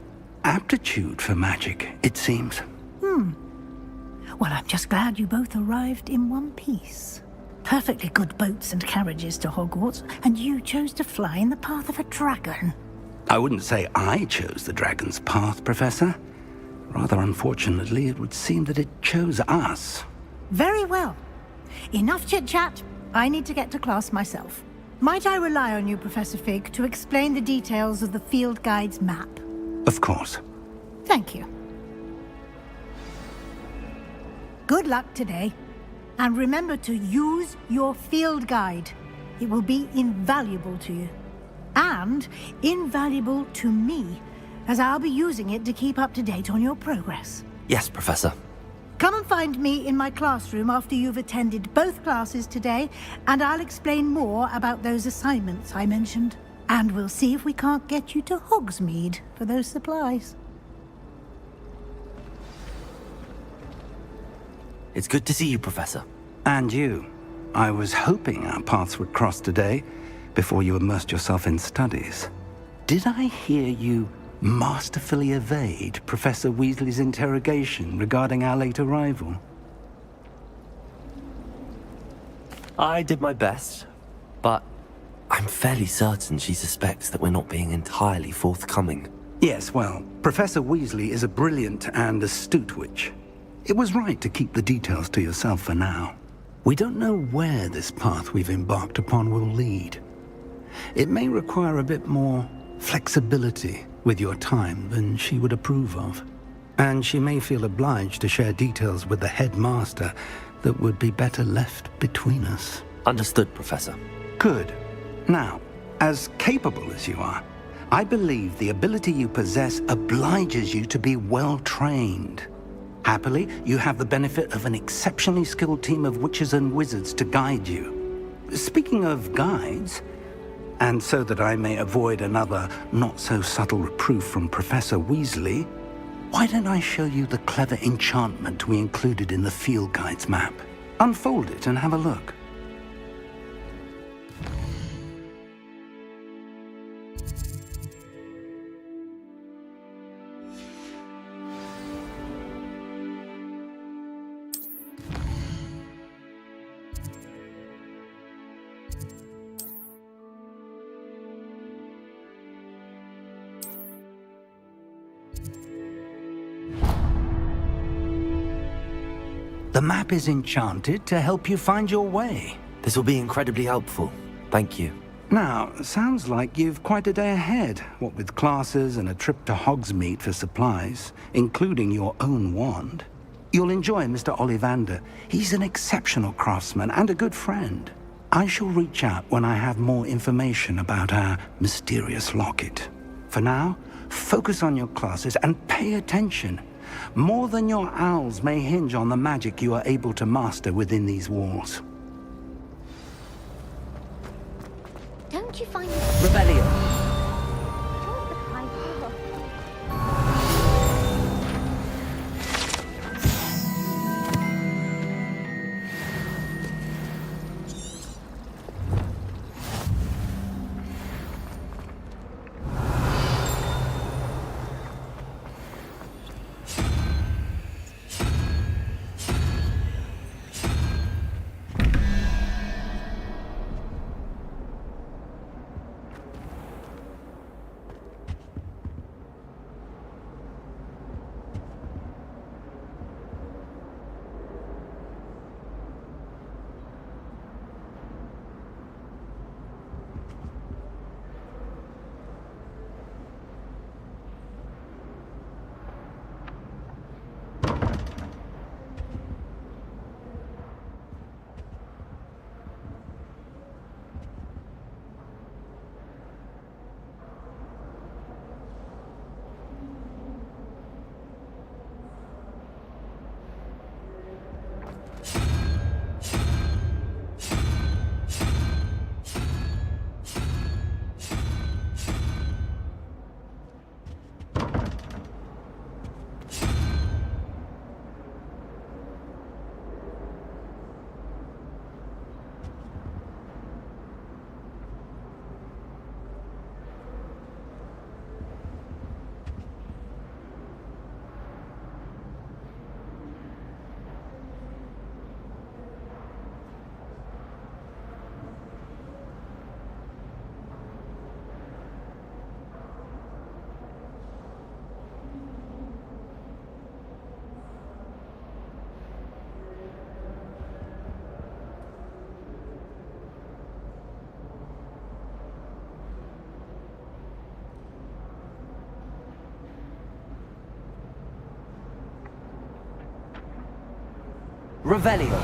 aptitude for magic, it seems. Well, I'm just glad you both arrived in one piece. Perfectly good boats and carriages to Hogwarts, and you chose to fly in the path of a dragon. I wouldn't say I chose the dragon's path, Professor. Rather unfortunately, it would seem that it chose us. Very well. Enough chit-chat. I need to get to class myself. Might I rely on you, Professor Fig, to explain the details of the field guide's map? Of course. Thank you. Good luck today. And remember to use your field guide. It will be invaluable to you. And invaluable to me, as I'll be using it to keep up to date on your progress. Yes, Professor. Come and find me in my classroom after you've attended both classes today, and I'll explain more about those assignments I mentioned. And we'll see if we can't get you to Hogsmeade for those supplies. It's good to see you, Professor. And you. I was hoping our paths would cross today, before you immersed yourself in studies. Did I hear you masterfully evade Professor Weasley's interrogation regarding our late arrival? I did my best, but I'm fairly certain she suspects that we're not being entirely forthcoming. Yes, well, Professor Weasley is a brilliant and astute witch. It was right to keep the details to yourself for now. We don't know where this path we've embarked upon will lead. It may require a bit more flexibility with your time than she would approve of. And she may feel obliged to share details with the headmaster that would be better left between us. Understood, Professor. Good. Now, as capable as you are, I believe the ability you possess obliges you to be well trained. Happily, you have the benefit of an exceptionally skilled team of witches and wizards to guide you. Speaking of guides, and so that I may avoid another not-so-subtle reproof from Professor Weasley, why don't I show you the clever enchantment we included in the field guide's map? Unfold it and have a look. The map is enchanted to help you find your way. This will be incredibly helpful. Thank you. Now, sounds like you've quite a day ahead, what with classes and a trip to Hogsmeade for supplies, including your own wand. You'll enjoy Mr. Ollivander. He's an exceptional craftsman and a good friend. I shall reach out when I have more information about our mysterious locket. For now, focus on your classes and pay attention. More than your owls may hinge on the magic you are able to master within these walls. Don't you find Rebellion. Revelio.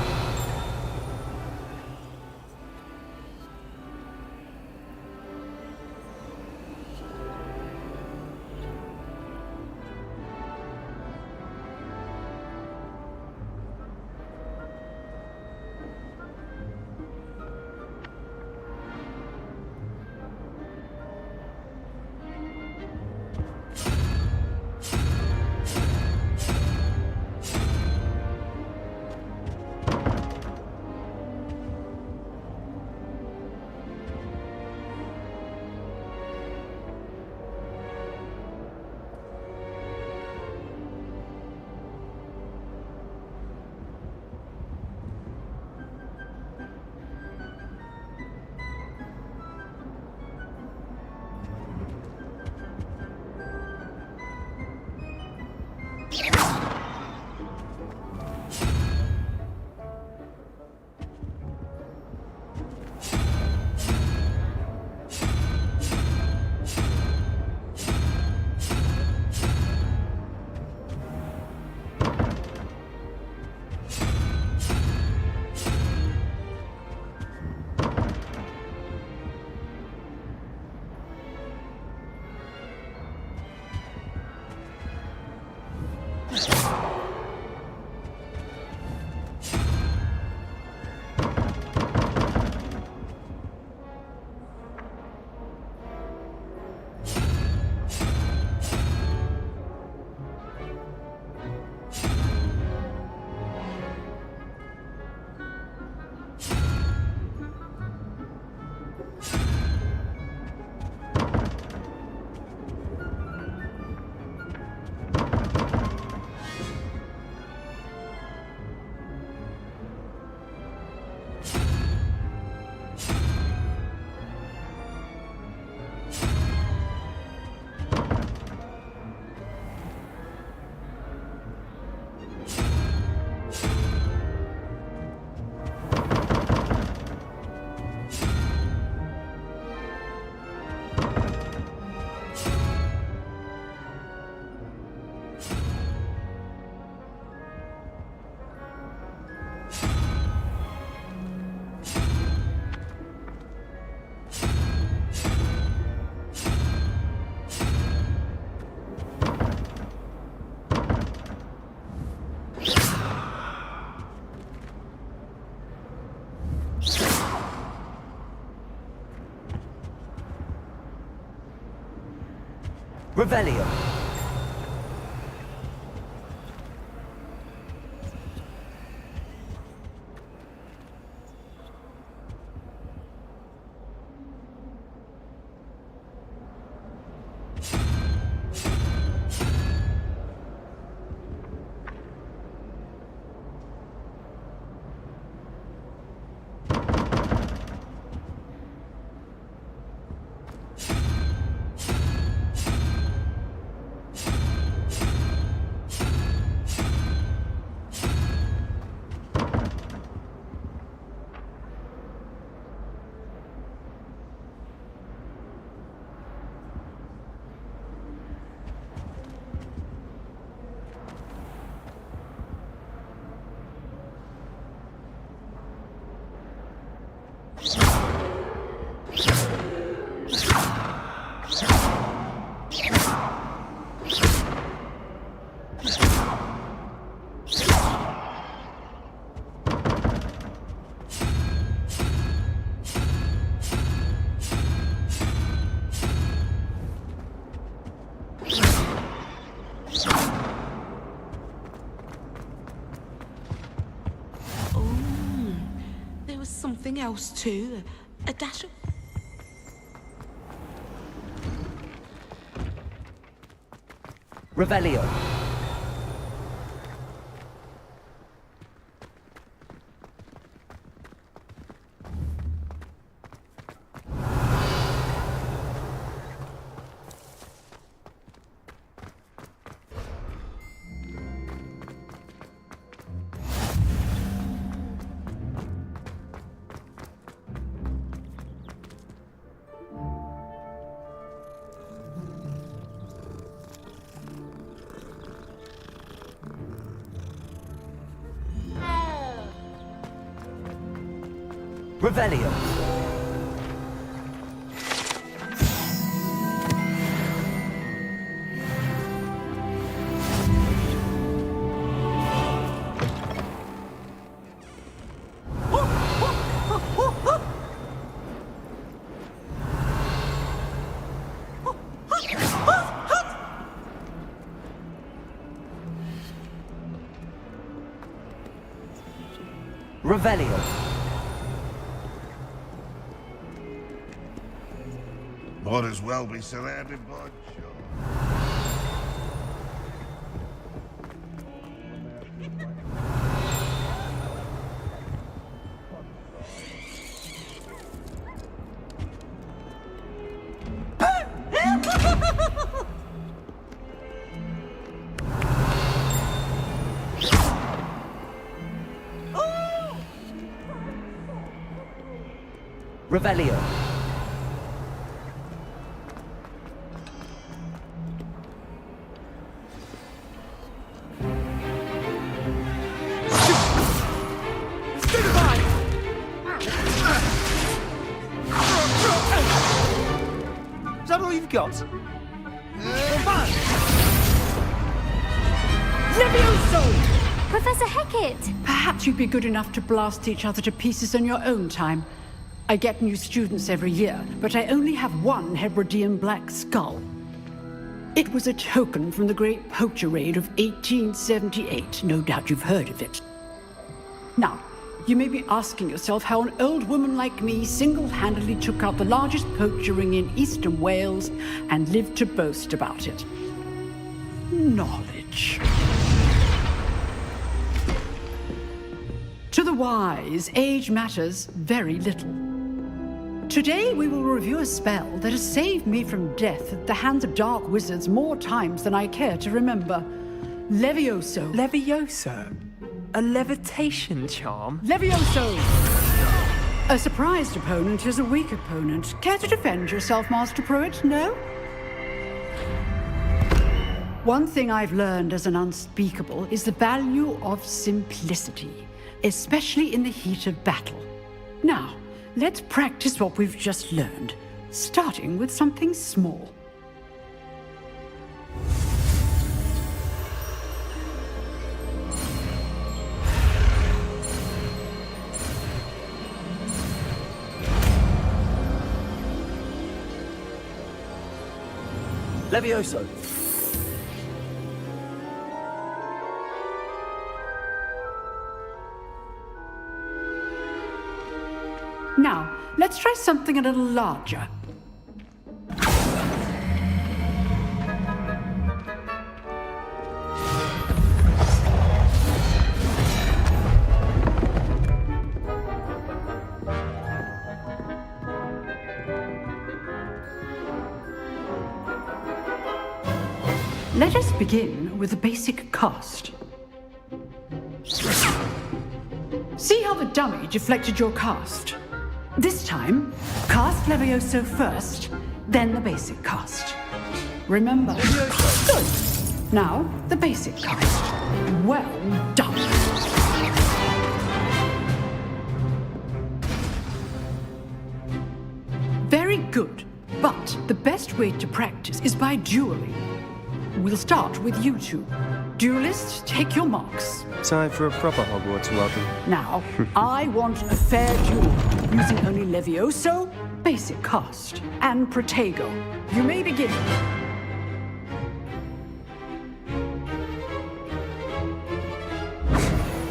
Revelio. Something else too. A dash of... Revelio. Revelio. Revelio. Might as well be surrounded by Revelio. Is that all you've got? Levioso! Professor Hecat! Perhaps you'd be good enough to blast each other to pieces on your own time. I get new students every year, but I only have one Hebridean black skull. It was a token from the Great Poacher Raid of 1878. No doubt you've heard of it. Now, you may be asking yourself how an old woman like me single-handedly took out the largest poacher ring in eastern Wales and lived to boast about it. Knowledge. To the wise, age matters very little. Today we will review a spell that has saved me from death at the hands of dark wizards more times than I care to remember. Levioso. Levioso? A levitation charm? Levioso! A surprised opponent is a weak opponent. Care to defend yourself, Master Pruitt? No? One thing I've learned as an unspeakable is the value of simplicity, especially in the heat of battle. Now, let's practice what we've just learned, starting with something small. Levioso. Now, let's try something a little larger. Let us begin with the basic cast. See how the dummy deflected your cast? This time, cast Levioso first, then the basic cast. Remember. Good. Now, the basic cast. Well done. Very good. But the best way to practice is by dueling. We'll start with you two. Duelists, take your marks. Time for a proper Hogwarts welcome. Now, I want a fair duel, using only Levioso, basic cast, and Protego. You may begin.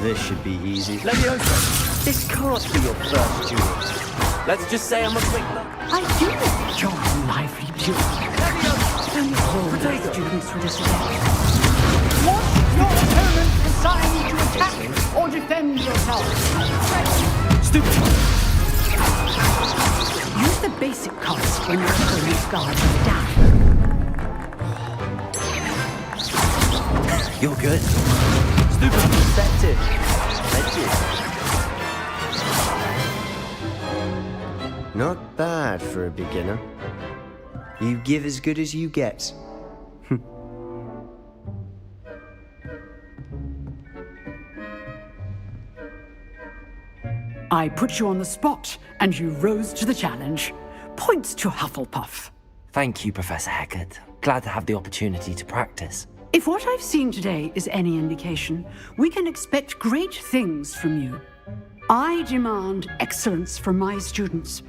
This should be easy. Levioso, this can't be your first duel. Let's just say I'm a quick look. I do enjoy lively dueling. Only all the students for this event. Want your opponent assigned to attack or defend yourself? Stupid. Use the basic cast when your opponent's guard is down. You're good. Stupid perspective. Thank you. Not bad for a beginner. You give as good as you get. I put you on the spot, and you rose to the challenge. Points to Hufflepuff. Thank you, Professor Hecat. Glad to have the opportunity to practice. If what I've seen today is any indication, we can expect great things from you. I demand excellence from my students.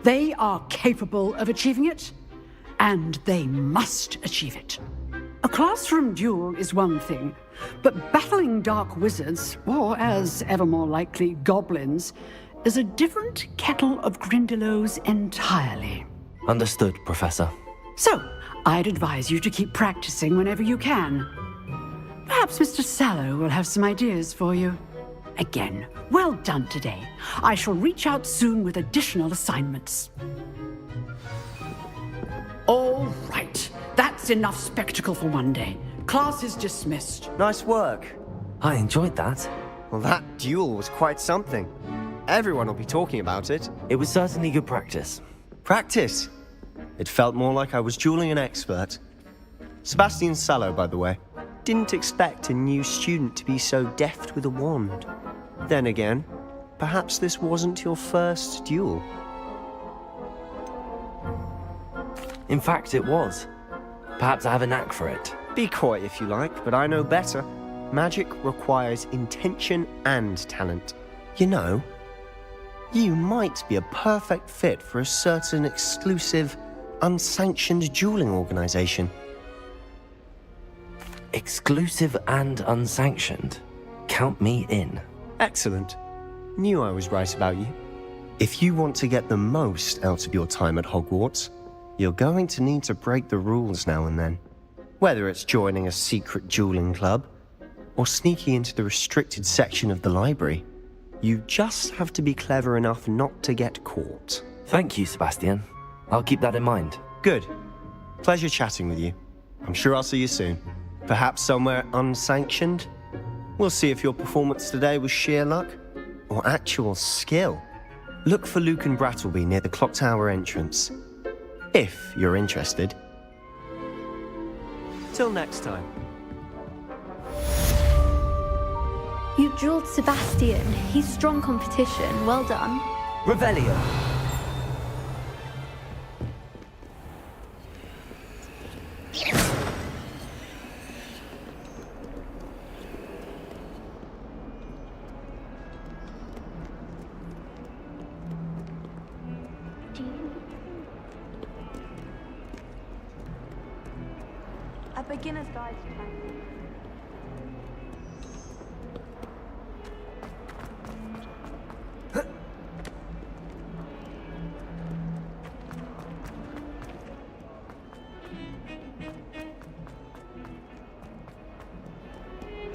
They are capable of achieving it, and they must achieve it. A classroom duel is one thing, but battling dark wizards, or as ever more likely, goblins, is a different kettle of Grindylows entirely. Understood, Professor. So, I'd advise you to keep practicing whenever you can. Perhaps Mr. Sallow will have some ideas for you. Again, well done today. I shall reach out soon with additional assignments. All right. That's enough spectacle for one day. Class is dismissed. Nice work. I enjoyed that. Well, that duel was quite something. Everyone will be talking about it. It was certainly good practice. Practice? It felt more like I was dueling an expert. Sebastian Sallow, by the way. Didn't expect a new student to be so deft with a wand. Then again, perhaps this wasn't your first duel. In fact, it was. Perhaps I have a knack for it. Be coy if you like, but I know better. Magic requires intention and talent. You know, you might be a perfect fit for a certain exclusive, unsanctioned dueling organization. Exclusive and unsanctioned? Count me in. Excellent. Knew I was right about you. If you want to get the most out of your time at Hogwarts, you're going to need to break the rules now and then. Whether it's joining a secret dueling club, or sneaking into the restricted section of the library, you just have to be clever enough not to get caught. Thank you, Sebastian. I'll keep that in mind. Good. Pleasure chatting with you. I'm sure I'll see you soon. Perhaps somewhere unsanctioned? We'll see if your performance today was sheer luck or actual skill. Look for Luke and Brattleby near the clock tower entrance, if you're interested. Till next time. You dueled Sebastian. He's strong competition. Well done. Revelio. A beginner's guide to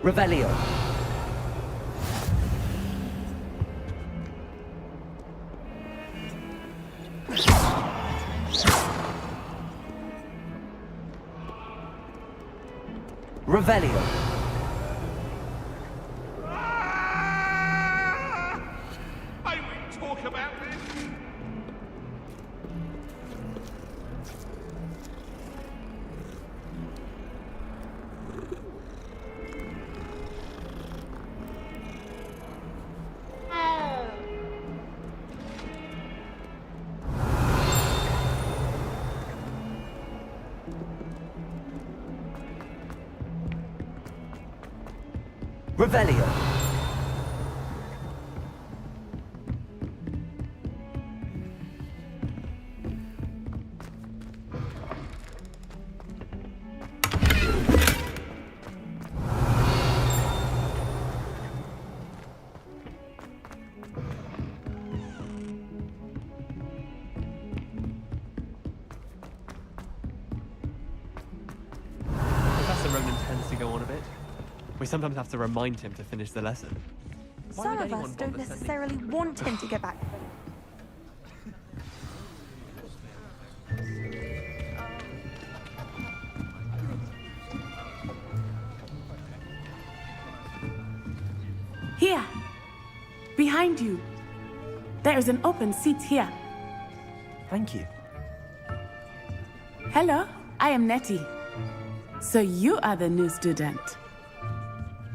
Revelio. Revelio. I won't talk about this. Revelio. Professor Ronan tends to go on a bit. We sometimes have to remind him to finish the lesson. Some of us don't necessarily want him to get back. Here! Behind you! There is an open seat here. Thank you. Hello, I am Nettie. So you are the new student.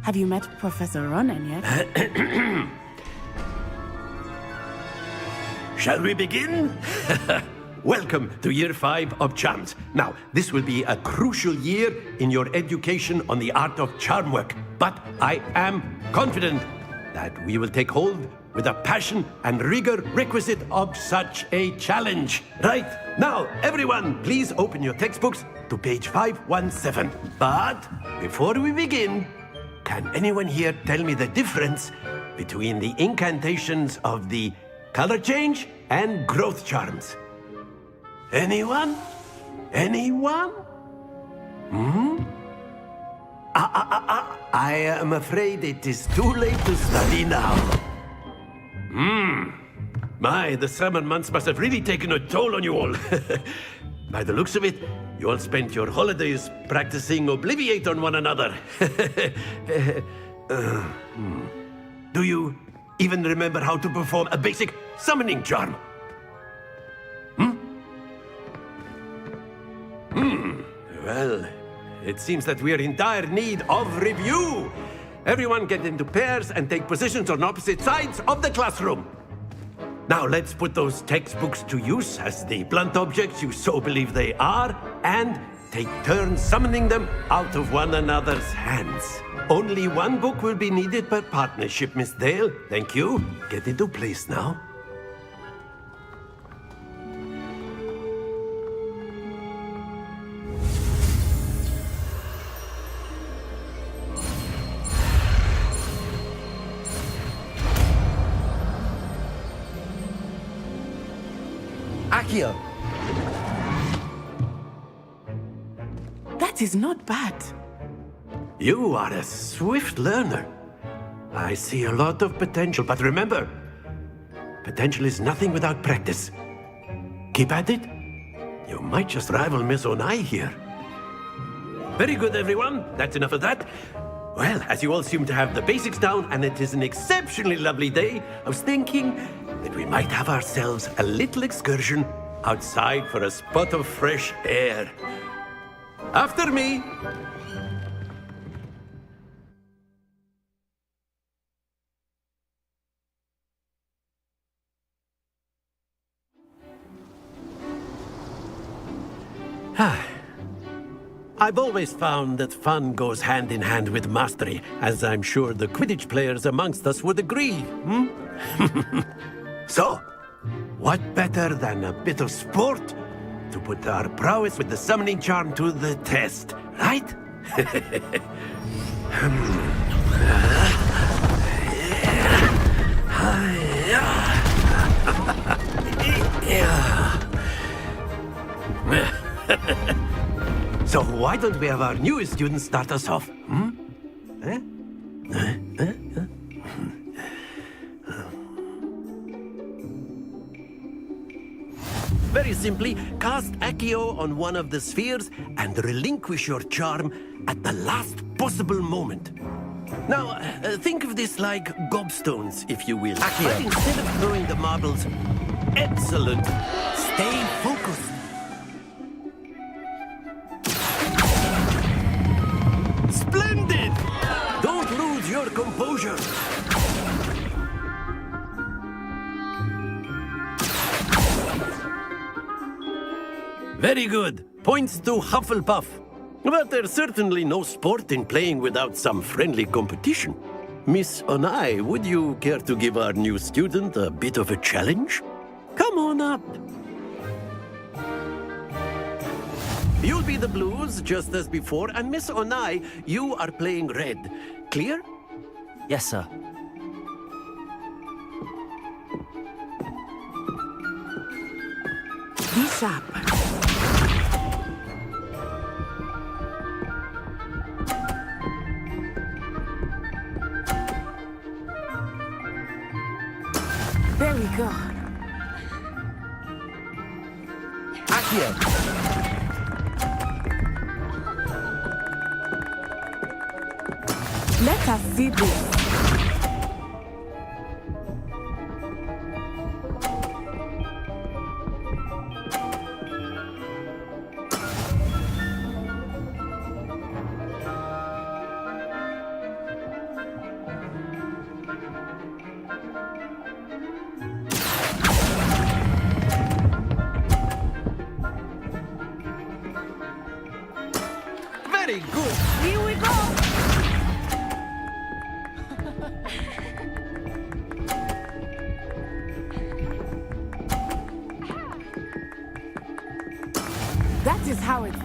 Have you met Professor Ronan yet? Shall we begin? Welcome to Year 5 of Charms. Now, this will be a crucial year in your education on the art of charm work. But I am confident that we will take hold with the passion and rigor requisite of such a challenge. Right, now, everyone, please open your textbooks to page 517. But before we begin, can anyone here tell me the difference between the incantations of the color change and growth charms? Anyone? Anyone? I am afraid it is too late to study now. My, the summer months must have really taken a toll on you all. By the looks of it, you all spent your holidays practicing Obliviate on one another. Do you even remember how to perform a basic summoning charm? Well, it seems that we are in dire need of review. Everyone get into pairs and take positions on opposite sides of the classroom. Now let's put those textbooks to use as the blunt objects you so believe they are, and take turns summoning them out of one another's hands. Only one book will be needed per partnership, Miss Dale. Thank you. Get into place now. Accio! That is not bad. You are a swift learner. I see a lot of potential, but remember, potential is nothing without practice. Keep at it. You might just rival Miss Onai here. Very good, everyone. That's enough of that. Well, as you all seem to have the basics down, and it is an exceptionally lovely day, I was thinking that we might have ourselves a little excursion outside for a spot of fresh air. After me! I've always found that fun goes hand in hand with mastery, as I'm sure the Quidditch players amongst us would agree, So, what better than a bit of sport to put our prowess with the summoning charm to the test, right? So why don't we have our newest student start us off? Very simply, cast Accio on one of the spheres and relinquish your charm at the last possible moment. Now, think of this like gobstones, if you will. Accio. But instead of throwing the marbles, excellent. Stay focused. Splendid! Don't lose your composure. Very good. Points to Hufflepuff. But there's certainly no sport in playing without some friendly competition. Miss Onai, would you care to give our new student a bit of a challenge? Come on up. You'll be the blues, just as before, and Miss Onai, you are playing red. Clear? Yes, sir. Be sharp. Very good. Accio! Let us see this.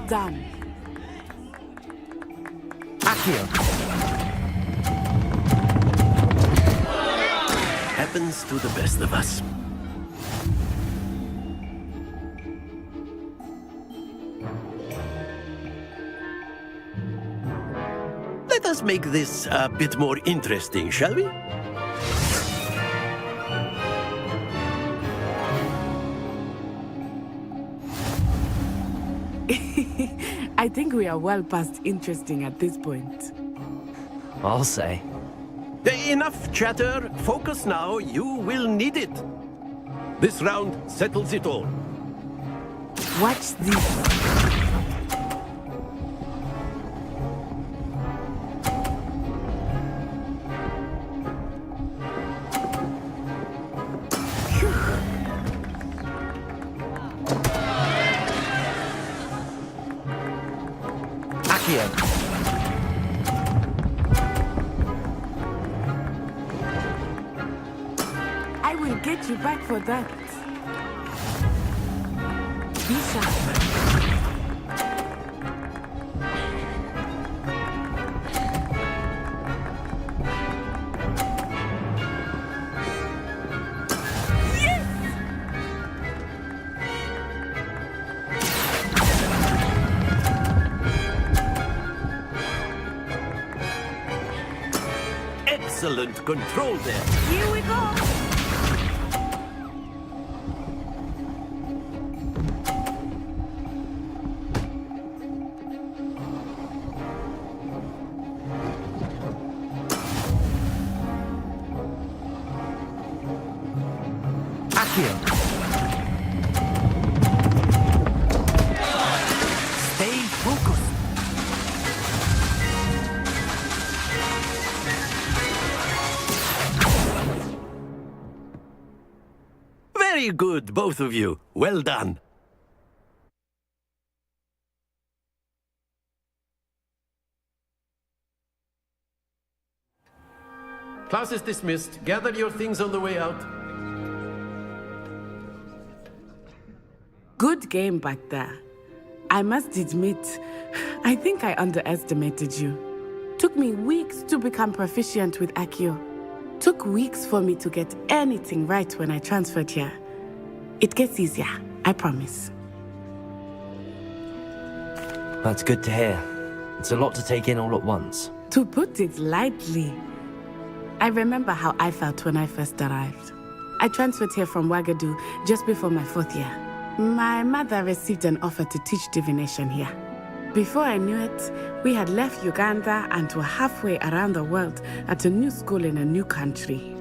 done. Accio. Happens to the best of us. Let us make this a bit more interesting, shall we? I think we are well past interesting at this point. I'll say. Enough chatter. Focus now. You will need it. This round settles it all. Watch this. I will get you back for that. Be sharp. Excellent control there. Here we go. Stay focused. Very good, both of you. Well done. Class is dismissed. Gather your things on the way out. Good game back there. I must admit, I think I underestimated you. Took me weeks to become proficient with Accio. Took weeks for me to get anything right when I transferred here. It gets easier, I promise. That's good to hear. It's a lot to take in all at once. To put it lightly, I remember how I felt when I first arrived. I transferred here from Wagadu just before my 4th year. My mother received an offer to teach divination here. Before I knew it, we had left Uganda and were halfway around the world at a new school in a new country.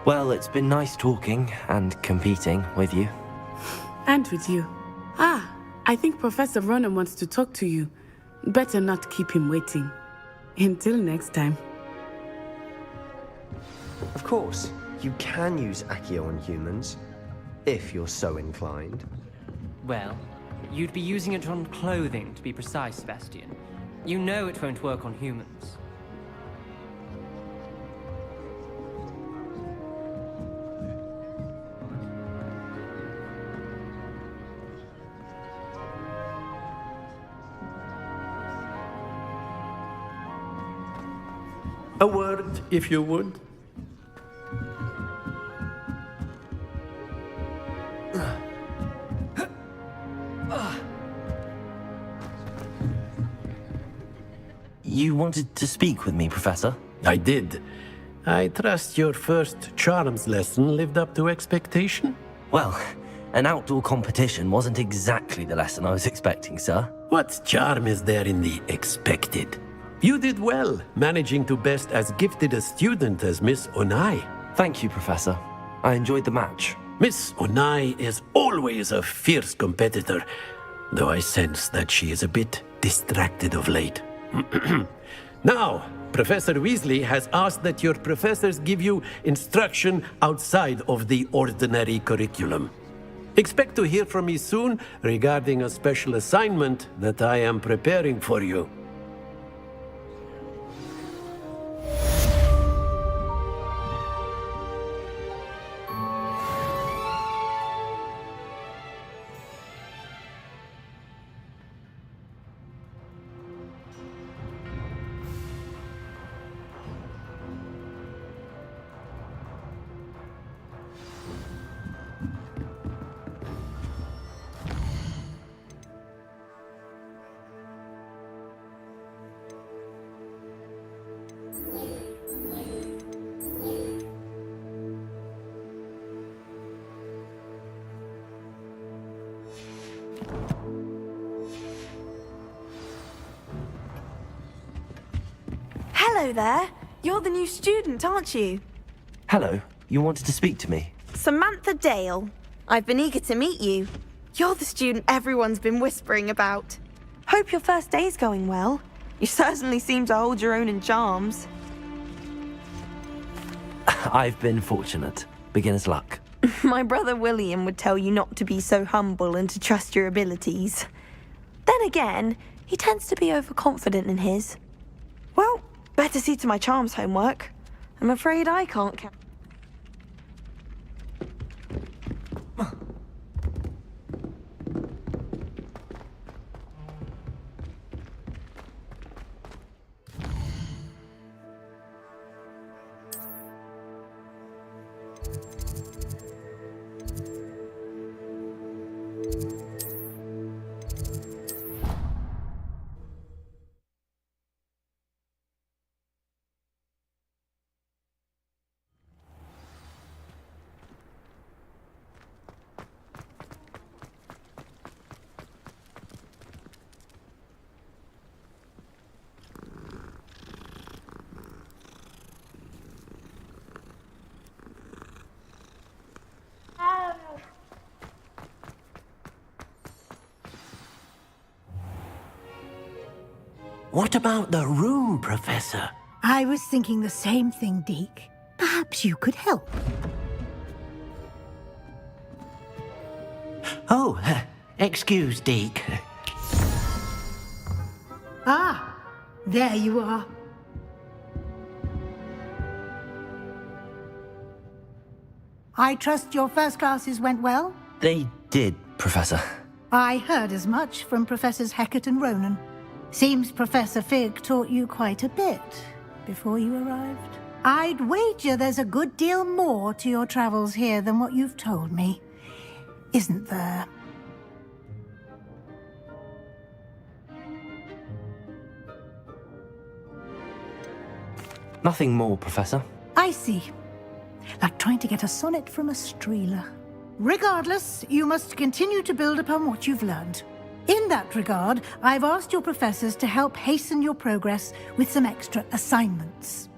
Well, it's been nice talking and competing with you. And with you. Ah, I think Professor Ronan wants to talk to you. Better not keep him waiting. Until next time. Of course, you can use Accio on humans, if you're so inclined. Well, you'd be using it on clothing, to be precise, Sebastian. You know it won't work on humans. A word, if you would. You wanted to speak with me, Professor? I did. I trust your first charms lesson lived up to expectation? Well, an outdoor competition wasn't exactly the lesson I was expecting, sir. What charm is there in the expected? You did well, managing to best as gifted a student as Miss Onai. Thank you, Professor. I enjoyed the match. Miss Onai is always a fierce competitor, though I sense that she is a bit distracted of late. Now, Professor Weasley has asked that your professors give you instruction outside of the ordinary curriculum. Expect to hear from me soon regarding a special assignment that I am preparing for you. Hello there. You're the new student, aren't you? Hello, you wanted to speak to me? Samantha Dale. I've been eager to meet you. You're the student everyone's been whispering about. Hope your first day's going well. You certainly seem to hold your own in charms. I've been fortunate. Beginner's luck. My brother William would tell you not to be so humble and to trust your abilities. Then again, he tends to be overconfident in his. Well, better see to my charms homework. I'm afraid I can't What about the room, Professor? I was thinking the same thing, Deke. Perhaps you could help. Oh, excuse, Deke. Ah, there you are. I trust your first classes went well? They did, Professor. I heard as much from Professors Hecat and Ronan. Seems Professor Fig taught you quite a bit before you arrived. I'd wager there's a good deal more to your travels here than what you've told me, isn't there? Nothing more, Professor. I see. Like trying to get a sonnet from a streeler. Regardless, you must continue to build upon what you've learned. In that regard, I've asked your professors to help hasten your progress with some extra assignments.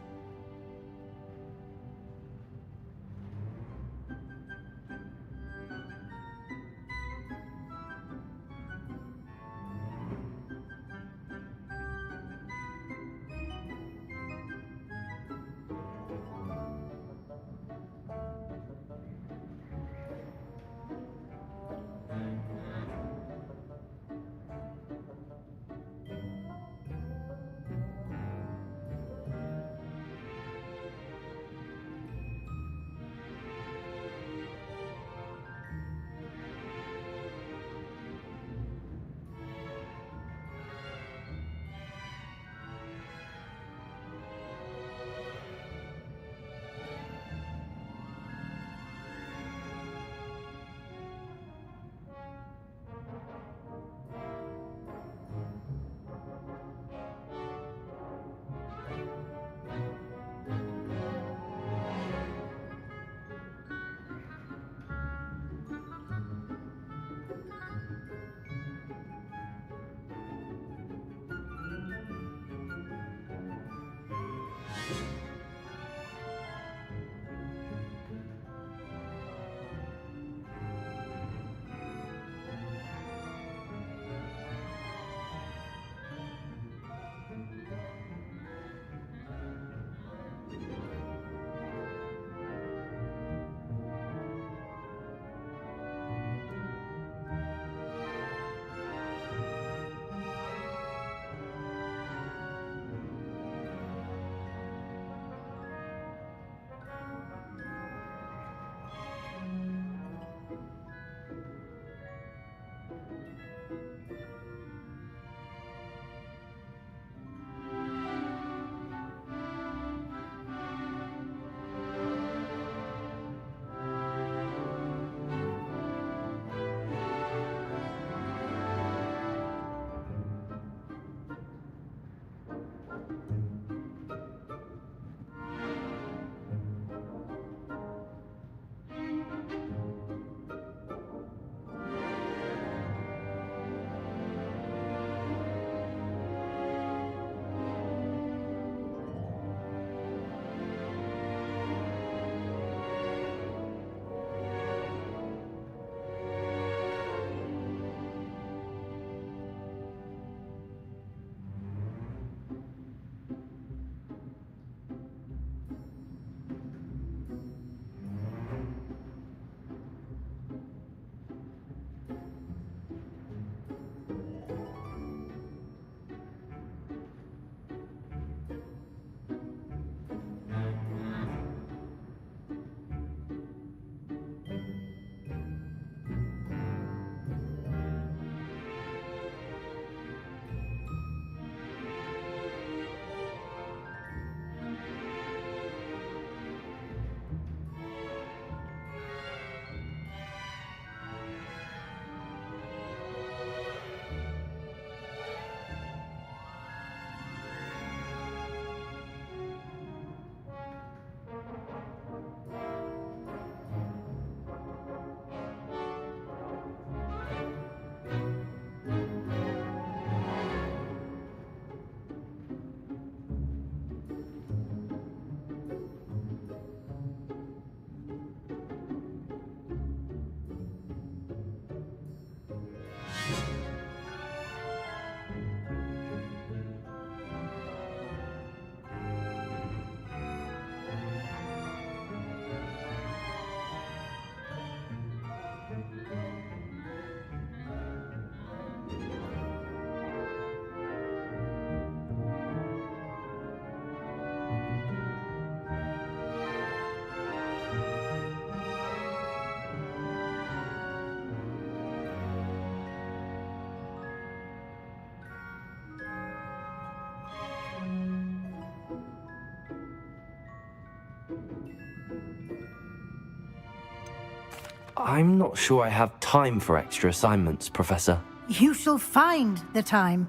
I'm not sure I have time for extra assignments, Professor. You shall find the time.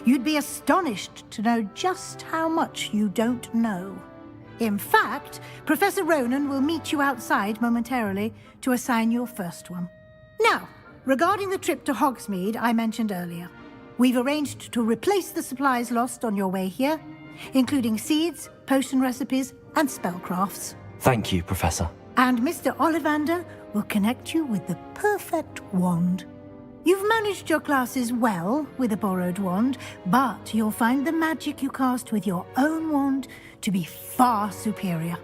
You'd be astonished to know just how much you don't know. In fact, Professor Ronan will meet you outside momentarily to assign your first one. Now, regarding the trip to Hogsmeade I mentioned earlier, we've arranged to replace the supplies lost on your way here, including seeds, potion recipes, and spellcrafts. Thank you, Professor. And Mr. Ollivander will connect you with the perfect wand. You've managed your classes well with a borrowed wand, but you'll find the magic you cast with your own wand to be far superior.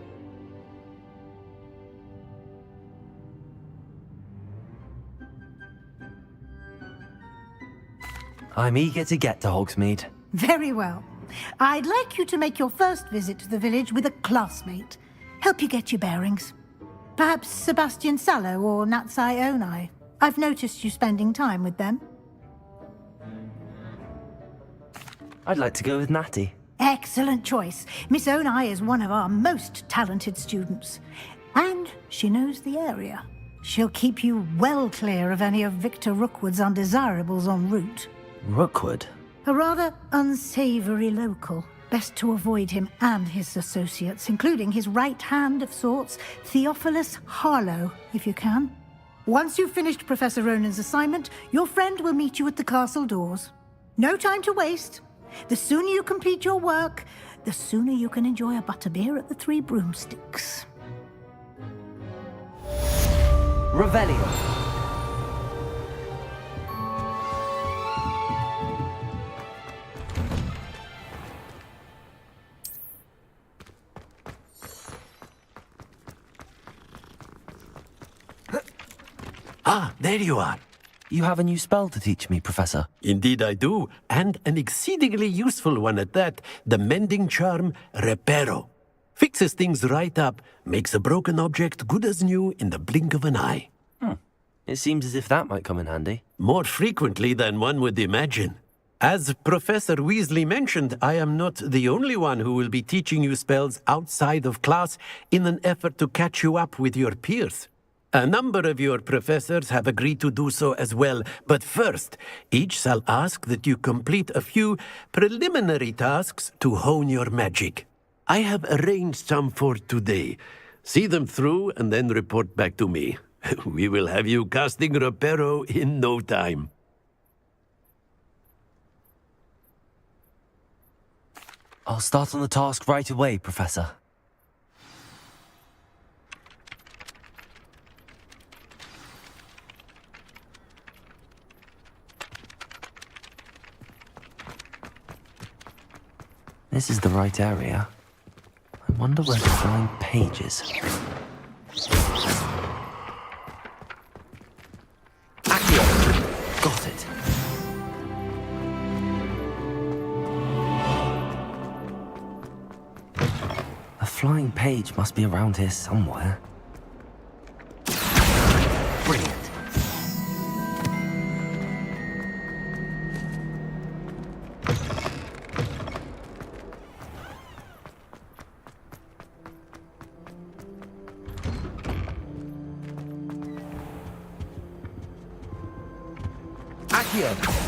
I'm eager to get to Hogsmeade. Very well. I'd like you to make your first visit to the village with a classmate. Help you get your bearings. Perhaps Sebastian Sallow or Natsai Onai. I've noticed you spending time with them. I'd like to go with Natty. Excellent choice. Miss Onai is one of our most talented students. And she knows the area. She'll keep you well clear of any of Victor Rookwood's undesirables en route. Rookwood? A rather unsavory local. Best to avoid him and his associates, including his right hand of sorts, Theophilus Harlow, if you can. Once you've finished Professor Ronan's assignment, your friend will meet you at the castle doors. No time to waste. The sooner you complete your work, the sooner you can enjoy a butterbeer at the Three Broomsticks. Revelio. Ah, there you are. You have a new spell to teach me, Professor. Indeed I do, and an exceedingly useful one at that. The mending charm, Reparo. Fixes things right up, makes a broken object good as new in the blink of an eye. It seems as if that might come in handy. More frequently than one would imagine. As Professor Weasley mentioned, I am not the only one who will be teaching you spells outside of class in an effort to catch you up with your peers. A number of your professors have agreed to do so as well, but first, each shall ask that you complete a few preliminary tasks to hone your magic. I have arranged some for today. See them through and then report back to me. We will have you casting Reparo in no time. I'll start on the task right away, Professor. This is the right area. I wonder where the flying page is. Accio! Got it. A flying page must be around here somewhere. Brilliant. Accio!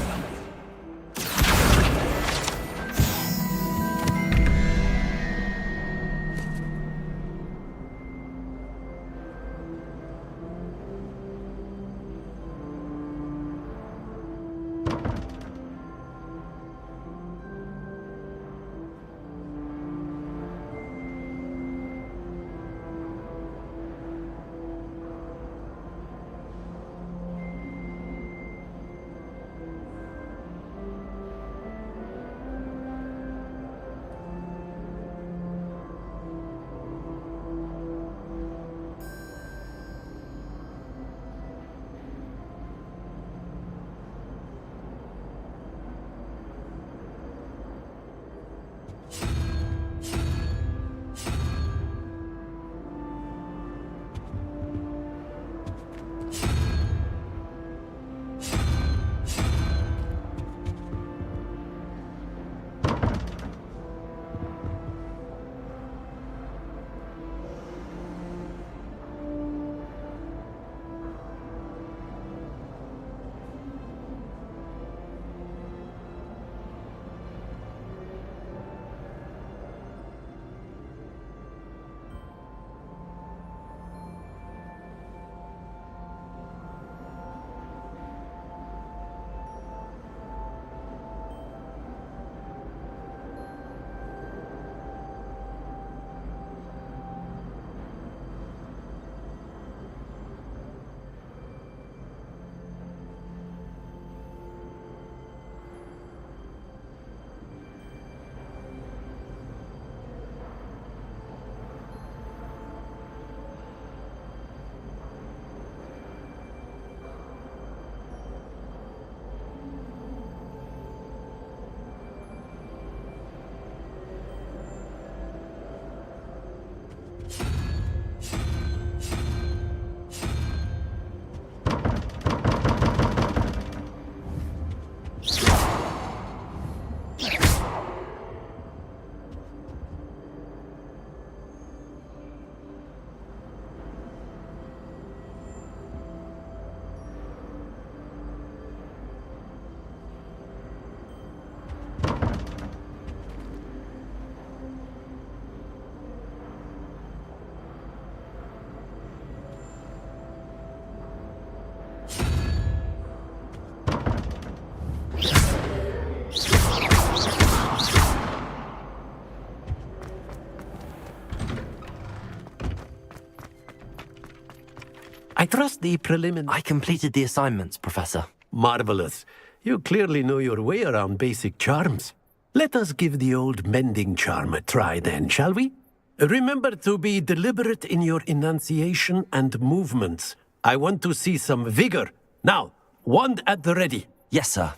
trust the preliminary... I completed the assignments, Professor. Marvelous. You clearly know your way around basic charms. Let us give the old mending charm a try then, shall we? Remember to be deliberate in your enunciation and movements. I want to see some vigor. Now, wand at the ready. Yes, sir.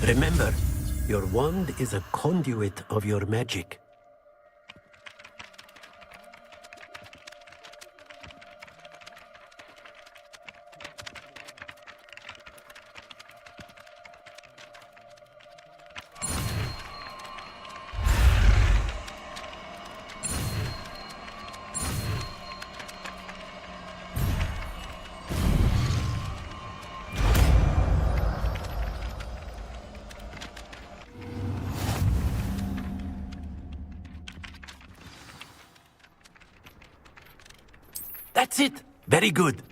Remember, your wand is a conduit of your magic. That's it. Very good.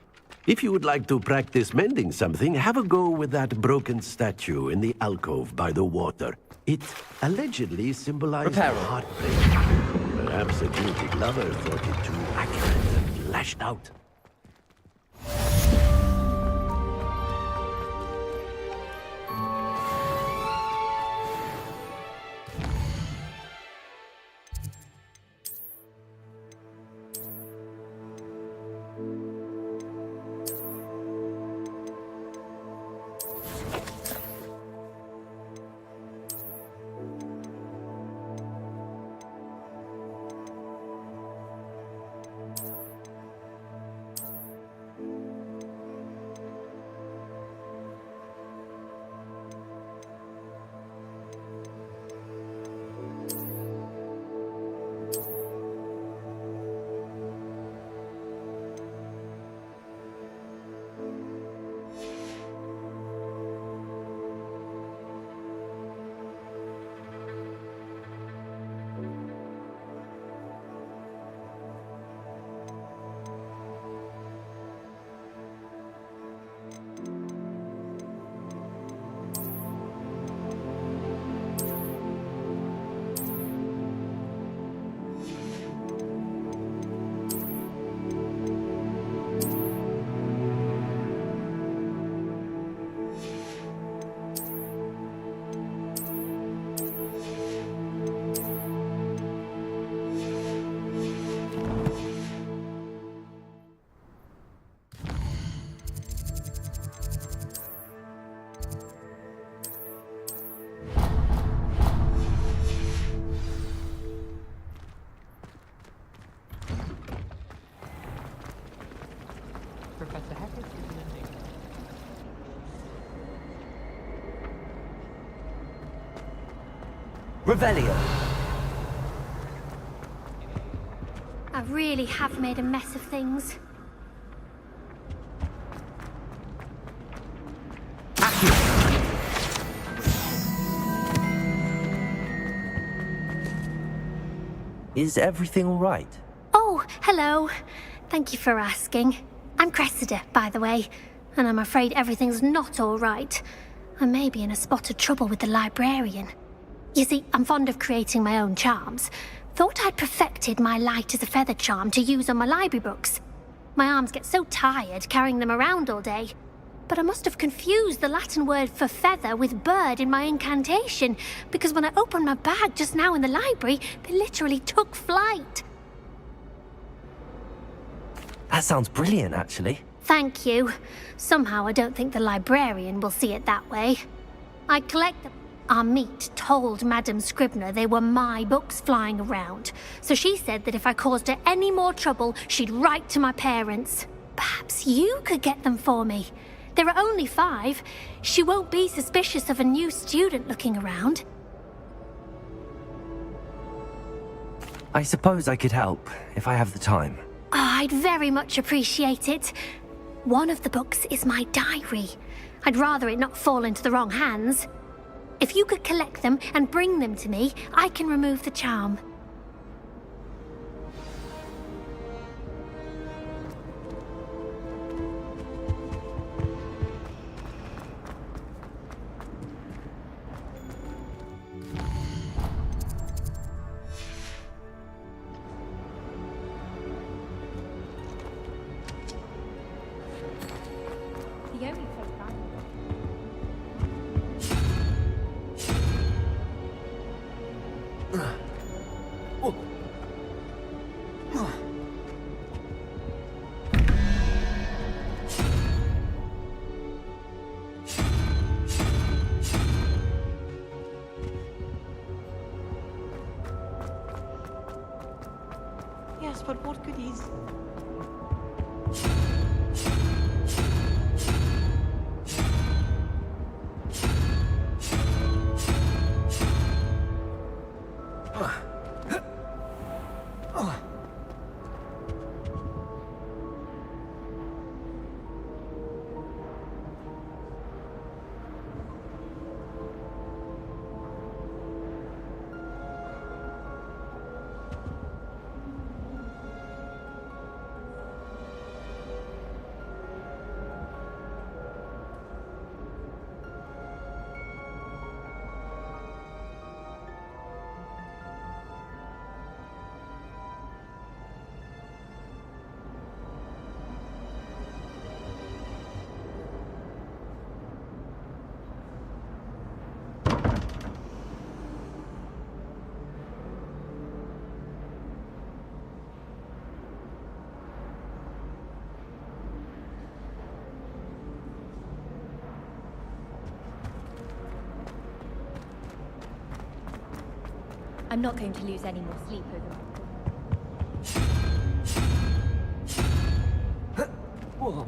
If you would like to practice mending something, have a go with that broken statue in the alcove by the water. It allegedly symbolizes heartbreak. Perhaps a guilty lover thought it too accurate and lashed out. Professor Hagrid is an enigma. Revelio. I really have made a mess of things. Is everything all right? Oh, hello. Thank you for asking. I'm Cressida, by the way, and I'm afraid everything's not all right. I may be in a spot of trouble with the librarian. You see, I'm fond of creating my own charms. Thought I'd perfected my light as a feather charm to use on my library books. My arms get so tired carrying them around all day. But I must have confused the Latin word for feather with bird in my incantation, because when I opened my bag just now in the library, they literally took flight. That sounds brilliant, actually. Thank you. Somehow I don't think the librarian will see it that way. I collect them. Our meet told Madame Scribner they were my books flying around, so she said that if I caused her any more trouble, she'd write to my parents. Perhaps you could get them for me. There are only 5. She won't be suspicious of a new student looking around. I suppose I could help, if I have the time. Oh, I'd very much appreciate it. One of the books is my diary. I'd rather it not fall into the wrong hands. If you could collect them and bring them to me, I can remove the charm. Yes, but what good is... I'm not going to lose any more sleep over Whoa.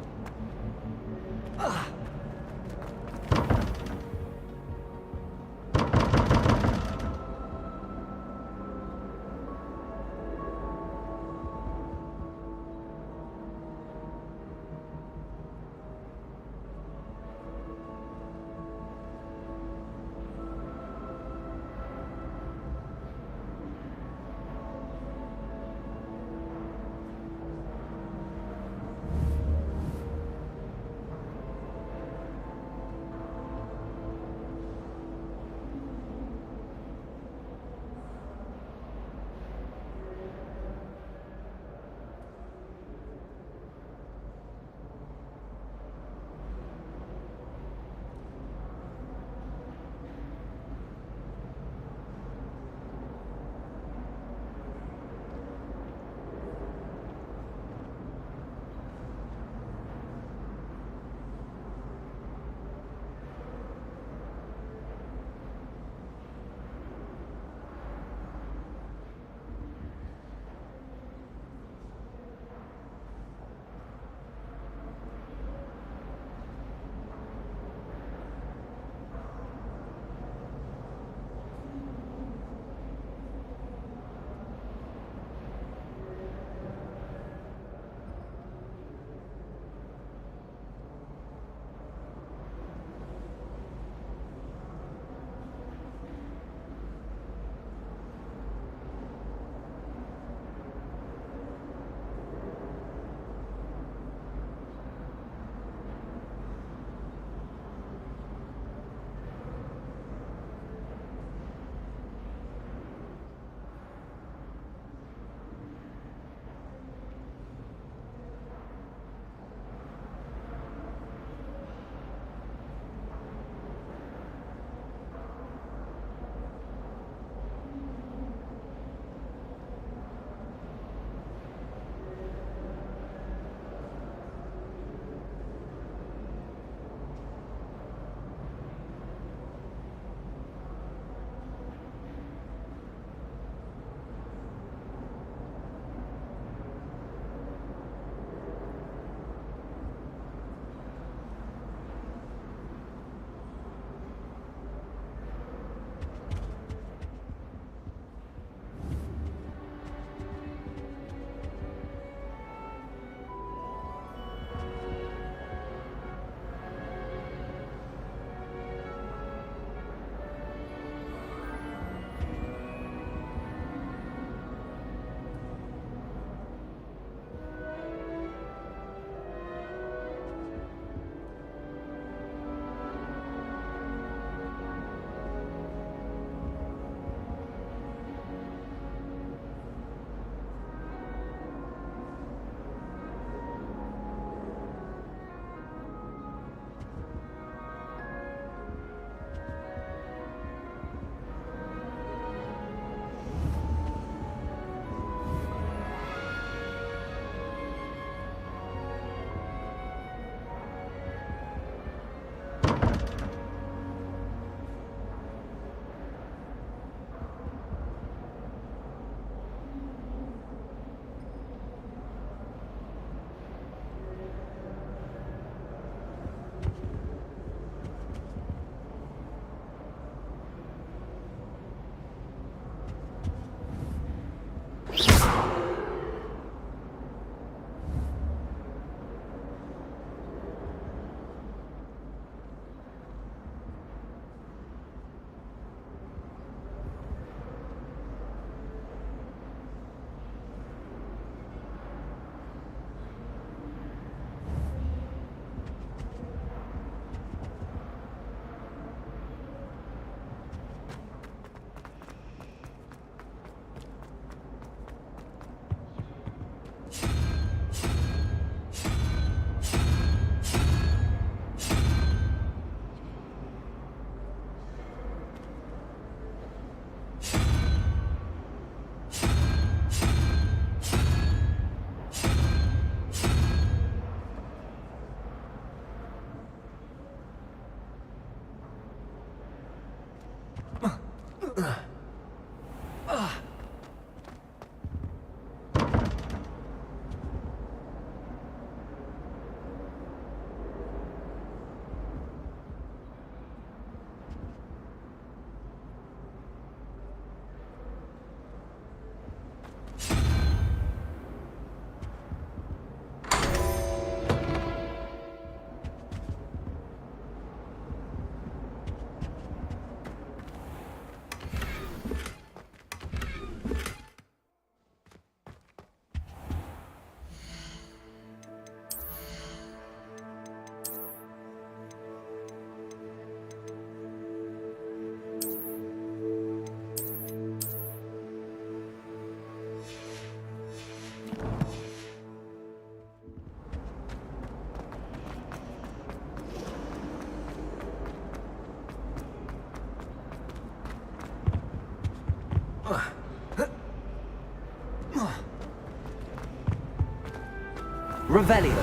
Revelio.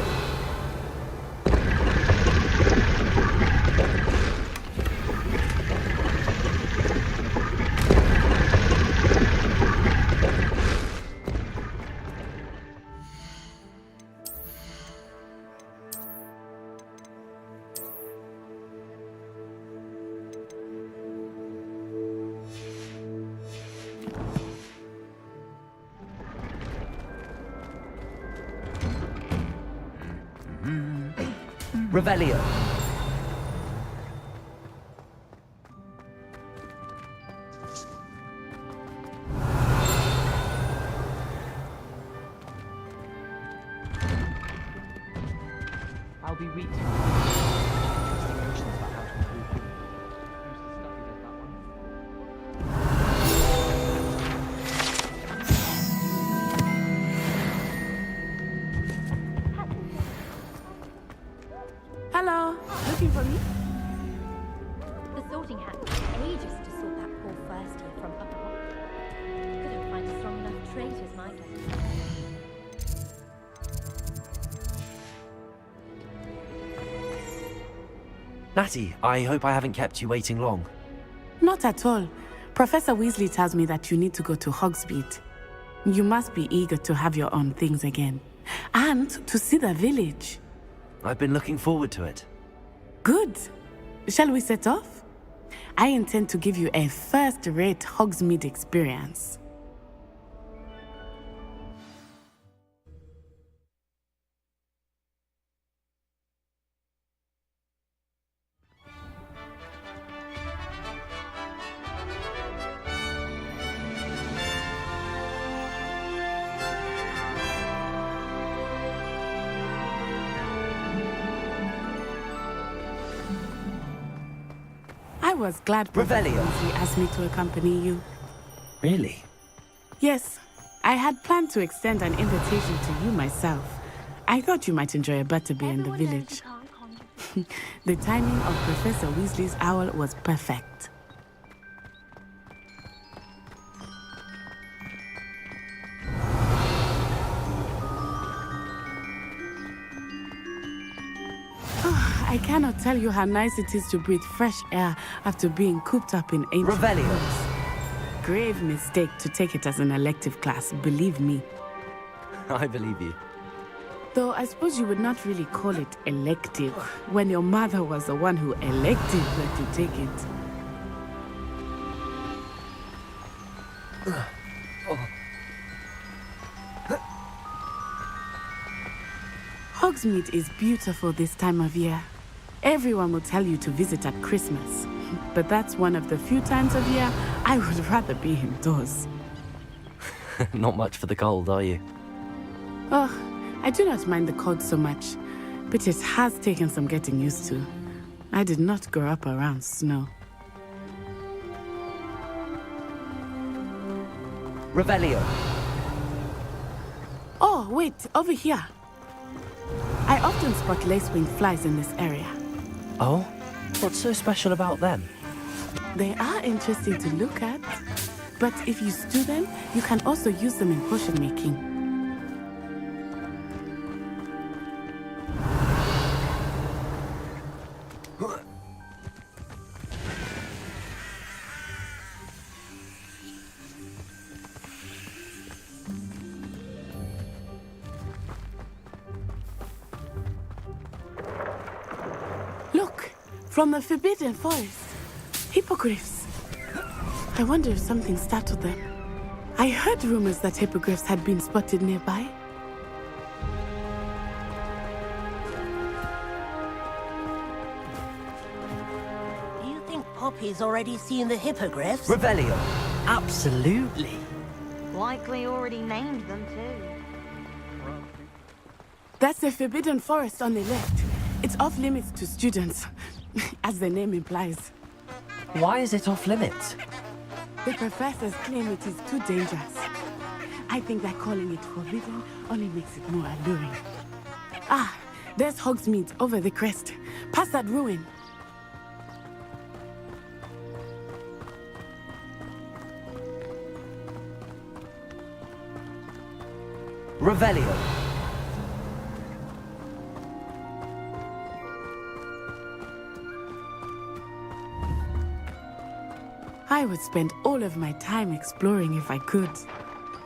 Revelio. I'll be reading. Hello, looking for me? The sorting hat took ages to sort that poor first year from upper hall. Couldn't find a strong enough trait as my guess. Natty, I hope I haven't kept you waiting long. Not at all. Professor Weasley tells me that you need to go to Hogsmeade. You must be eager to have your own things again. And to see the village. I've been looking forward to it. Good. Shall we set off? I intend to give you a first-rate Hogsmeade experience. I was glad Professor Weasley asked me to accompany you. Really? Yes, I had planned to extend an invitation to you myself. I thought you might enjoy a butterbeer in the village. The timing of Professor Weasley's owl was perfect. I cannot tell you how nice it is to breathe fresh air after being cooped up in ancient rooms. Grave mistake to take it as an elective class, believe me. I believe you. Though I suppose you would not really call it elective when your mother was the one who elected that you take it. Hogsmeade is beautiful this time of year. Everyone will tell you to visit at Christmas. But that's one of the few times of year I would rather be indoors. Not much for the cold, are you? Oh, I do not mind the cold so much, but it has taken some getting used to. I did not grow up around snow. Revelio. Oh, wait, over here. I often spot lacewing flies in this area. Oh? What's so special about them? They are interesting to look at, but if you stew them, you can also use them in potion making. From the Forbidden Forest. Hippogriffs. I wonder if something startled them. I heard rumors that hippogriffs had been spotted nearby. Do you think Poppy's already seen the hippogriffs? Revelio. Absolutely. Likely already named them too. That's the Forbidden Forest on the left. It's off limits to students, as the name implies. Why is it off limits? The professors claim it is too dangerous. I think that calling it forbidden only makes it more alluring. Ah, there's Hogsmeade over the crest, past that ruin. Revelio. I would spend all of my time exploring if I could.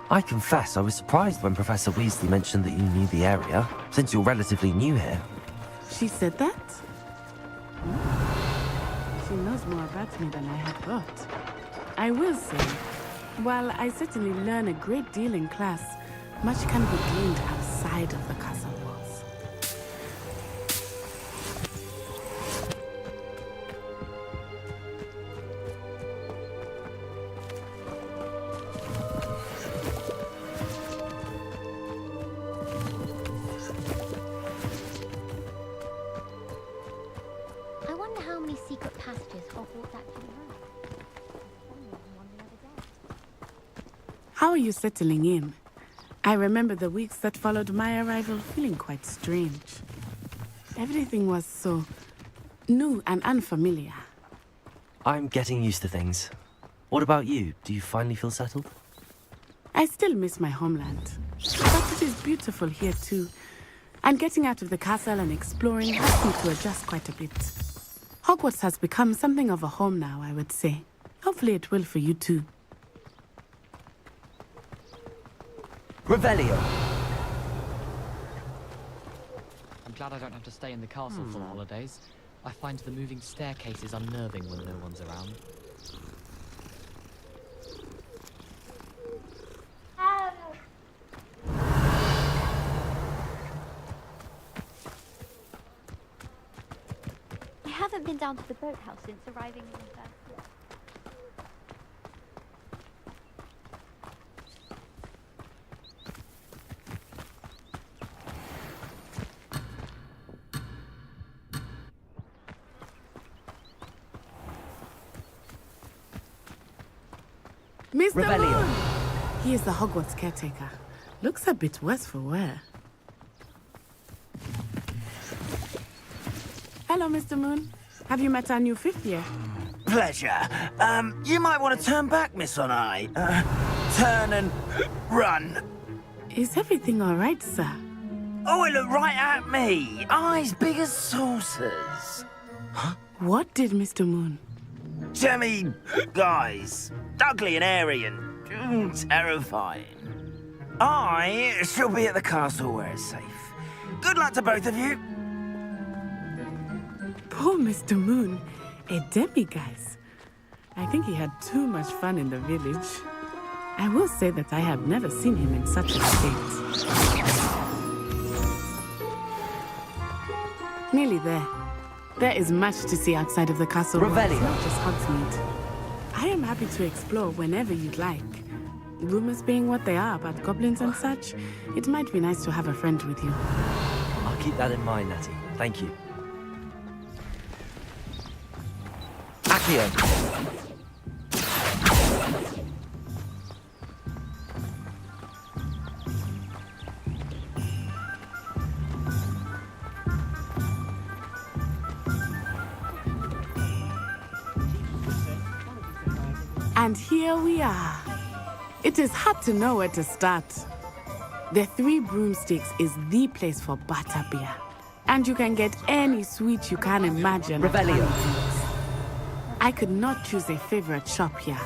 I confess I was surprised when Professor Weasley mentioned that you knew the area, since you're relatively new here. She said that? She knows more about me than I had thought. I will say, while I certainly learn a great deal in class, much can be gleaned outside of the castle walls. I wonder how many secret passages Hogwarts actually has. One the other day. How are you settling in? I remember the weeks that followed my arrival feeling quite strange. Everything was so new and unfamiliar. I'm getting used to things. What about you? Do you finally feel settled? I still miss my homeland, but it is beautiful here too. And getting out of the castle and exploring helped me to adjust quite a bit. Hogwarts has become something of a home now, I would say. Hopefully it will for you too. Revelio. I'm glad I don't have to stay in the castle for the holidays. I find the moving staircases unnerving when no one's around. I haven't been down to the boathouse since arriving in the first year. Mr. Revelio. Moon! He is the Hogwarts caretaker. Looks a bit worse for wear. Hello, Mr. Moon. Have you met our new fifth year? Pleasure. You might want to turn back, Miss Onai. Turn and run. Is everything all right, sir? Oh, it looked right at me. Eyes big as saucers. What did Mr. Moon? Jemmy, guys. Ugly and airy and terrifying. I shall be at the castle where it's safe. Good luck to both of you. Poor Mr. Moon, a demiguise. I think he had too much fun in the village. I will say that I have never seen him in such a state. Nearly there. There is much to see outside of the castle. Revelio. It's not just Hogsmeade. I am happy to explore whenever you'd like. Rumors being what they are about goblins and such, it might be nice to have a friend with you. I'll keep that in mind, Natty. Thank you. Accio. And here we are. It is hard to know where to start. The Three Broomsticks is the place for butterbeer. And you can get any sweet you can imagine. Revelio. I could not choose a favorite shop here.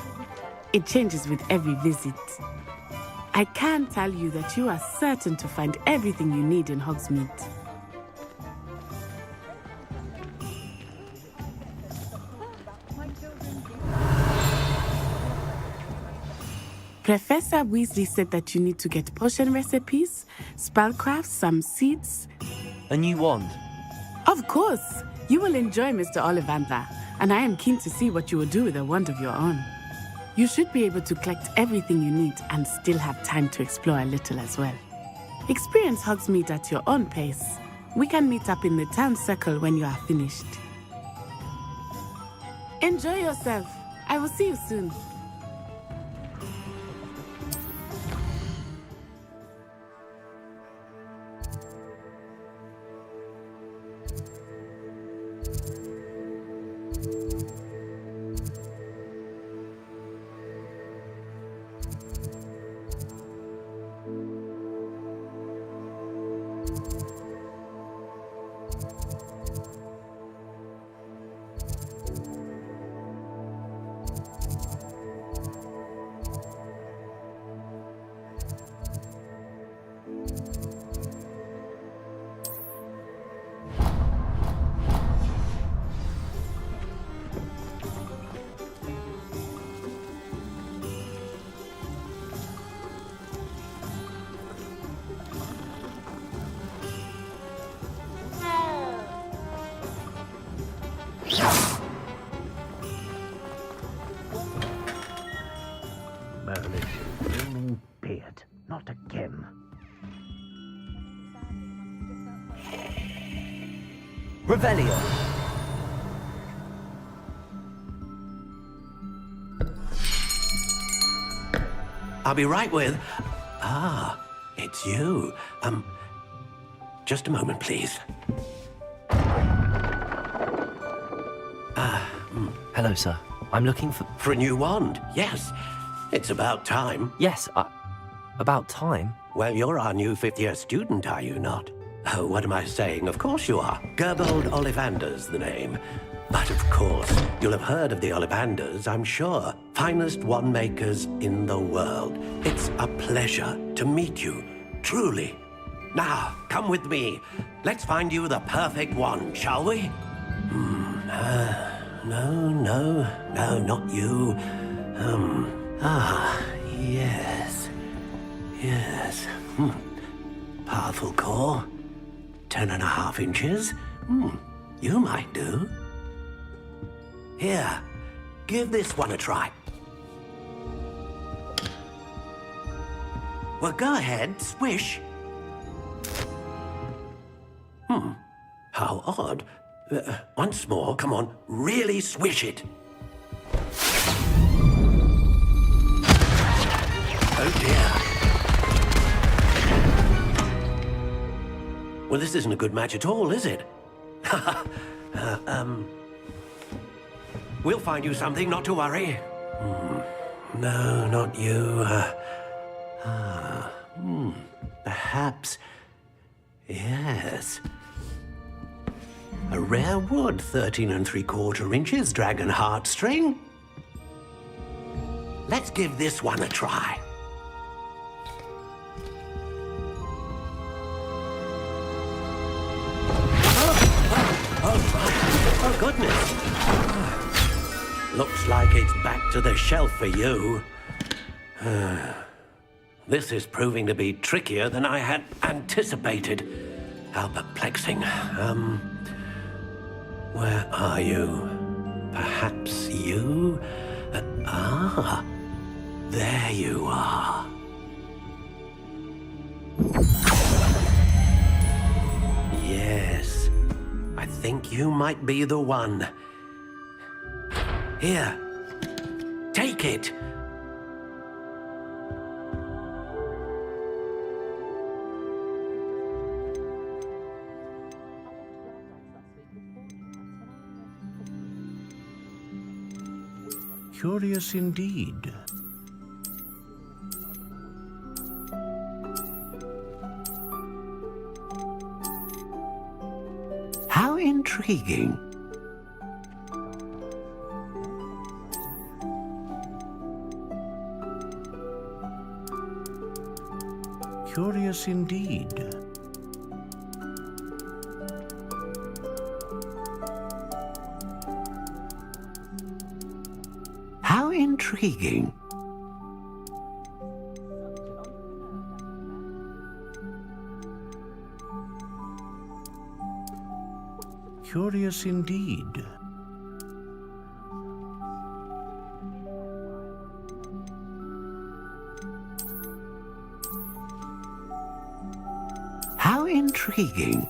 It changes with every visit. I can tell you that you are certain to find everything you need in Hogsmeade. Professor Weasley said that you need to get potion recipes, spellcrafts, some seeds. A new wand. Of course! You will enjoy Mr. Ollivander, and I am keen to see what you will do with a wand of your own. You should be able to collect everything you need and still have time to explore a little as well. Experience Hogsmeade at your own pace. We can meet up in the town circle when you are finished. Enjoy yourself. I will see you soon. Beard, not again. Revelio. I'll be right with... Ah, it's you. Just a moment, please. Hello, sir. I'm looking for... For a new wand, yes. It's about time. Yes, about time? Well, you're our new fifth-year student, are you not? Oh, what am I saying? Of course you are. Gerbold Ollivander's the name. But of course, you'll have heard of the Ollivanders, I'm sure. Finest wand makers in the world. It's a pleasure to meet you, truly. Now, come with me. Let's find you the perfect wand, shall we? No, not you. Yes. Powerful core. 10.5 inches. You might do. Here, give this one a try. Well, go ahead, swish. How odd. Once more, come on, really swish it. Oh dear. Well, this isn't a good match at all, is it? We'll find you something, not to worry. No, not you. Perhaps... Yes. A rare wood, 13 3/4 inches, dragon heartstring. Let's give this one a try. Oh, goodness. Looks like it's back to the shelf for you. This is proving to be trickier than I had anticipated. How perplexing. Where are you? Perhaps you? There you are. Yes, I think you might be the one. Here, take it. Curious indeed. How intriguing. Curious indeed. How intriguing. Curious indeed. How intriguing.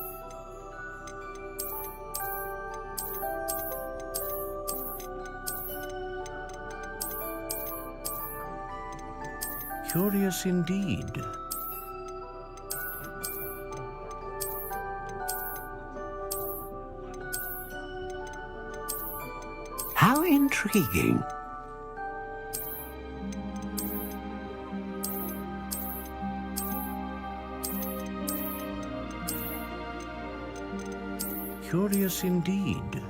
Curious indeed. How intriguing. Curious indeed.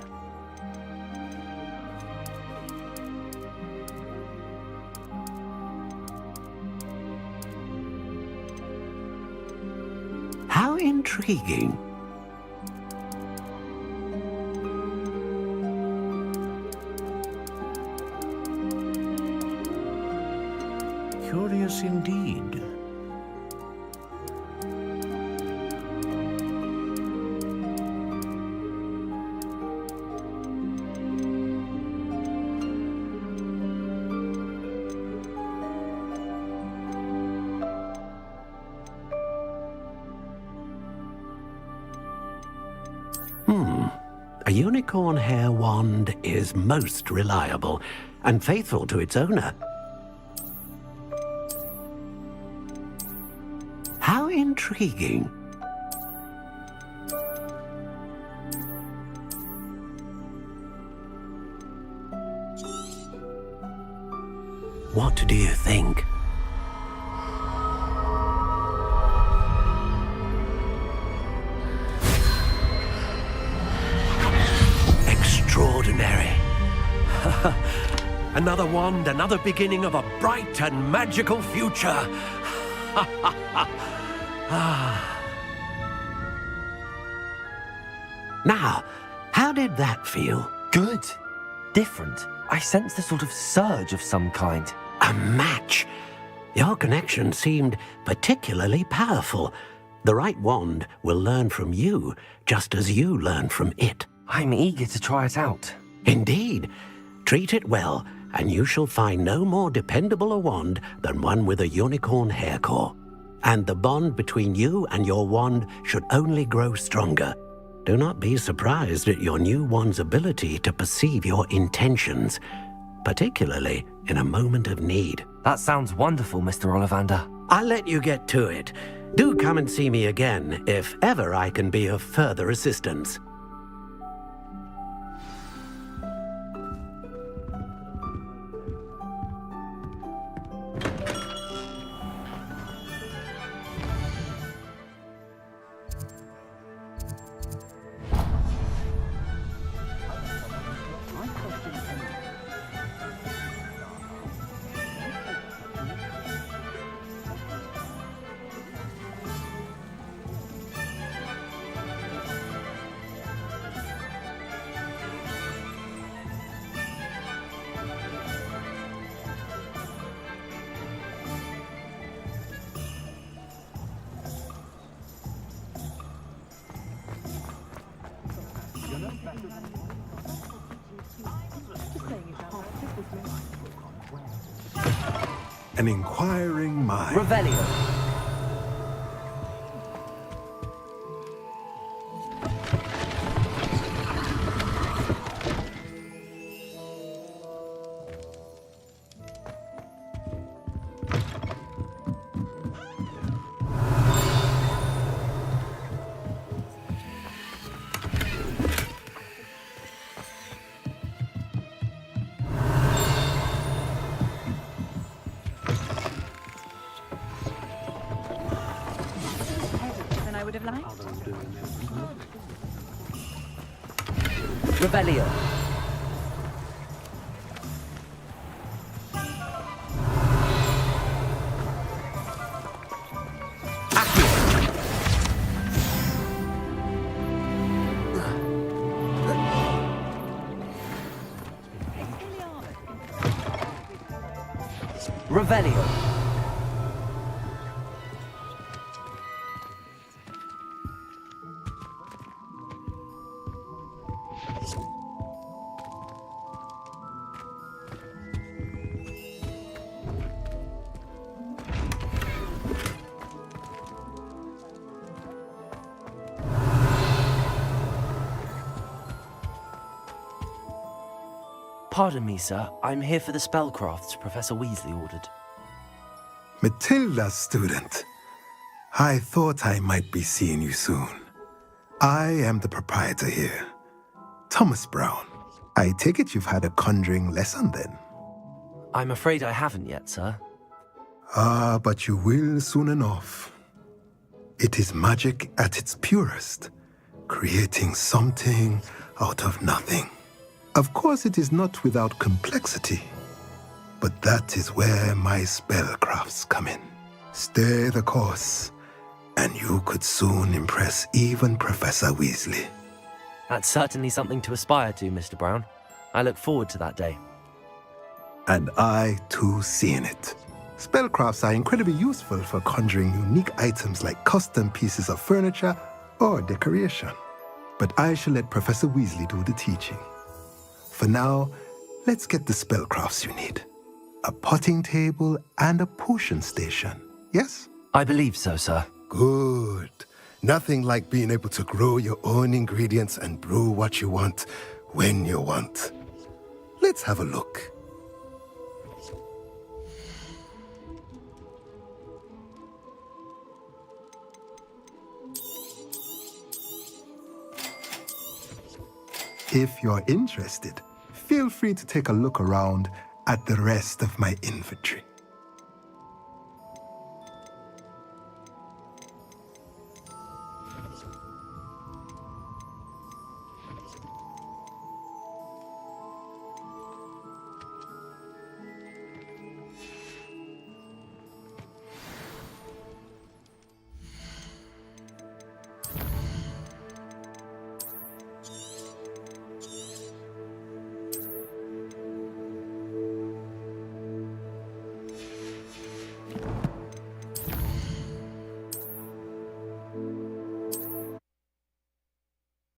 How intriguing. Curious indeed. A unicorn hair wand is most reliable and faithful to its owner. How intriguing. What do you think? Extraordinary. Another wand, another beginning of a bright and magical future. Now, how did that feel? Good. Different. I sensed a sort of surge of some kind. A match. Your connection seemed particularly powerful. The right wand will learn from you, just as you learn from it. I'm eager to try it out. Indeed. Treat it well, and you shall find no more dependable a wand than one with a unicorn hair core. And the bond between you and your wand should only grow stronger. Do not be surprised at your new wand's ability to perceive your intentions, particularly in a moment of need. That sounds wonderful, Mr. Ollivander. I'll let you get to it. Do come and see me again if ever I can be of further assistance. An inquiring mind. Revelio. Revelio. Revelio. Pardon me, sir. I'm here for the spellcrafts Professor Weasley ordered. Matilda's student. I thought I might be seeing you soon. I am the proprietor here, Thomas Brown. I take it you've had a conjuring lesson then? I'm afraid I haven't yet, sir. Ah, but you will soon enough. It is magic at its purest, creating something out of nothing. Of course, it is not without complexity, but that is where my spellcrafts come in. Stay the course, and you could soon impress even Professor Weasley. That's certainly something to aspire to, Mr. Brown. I look forward to that day. And I, too, seeing it. Spellcrafts are incredibly useful for conjuring unique items like custom pieces of furniture or decoration. But I shall let Professor Weasley do the teaching. For now, let's get the spellcrafts you need. A potting table and a potion station, yes? I believe so, sir. Good. Nothing like being able to grow your own ingredients and brew what you want when you want. Let's have a look. If you're interested, feel free to take a look around at the rest of my inventory.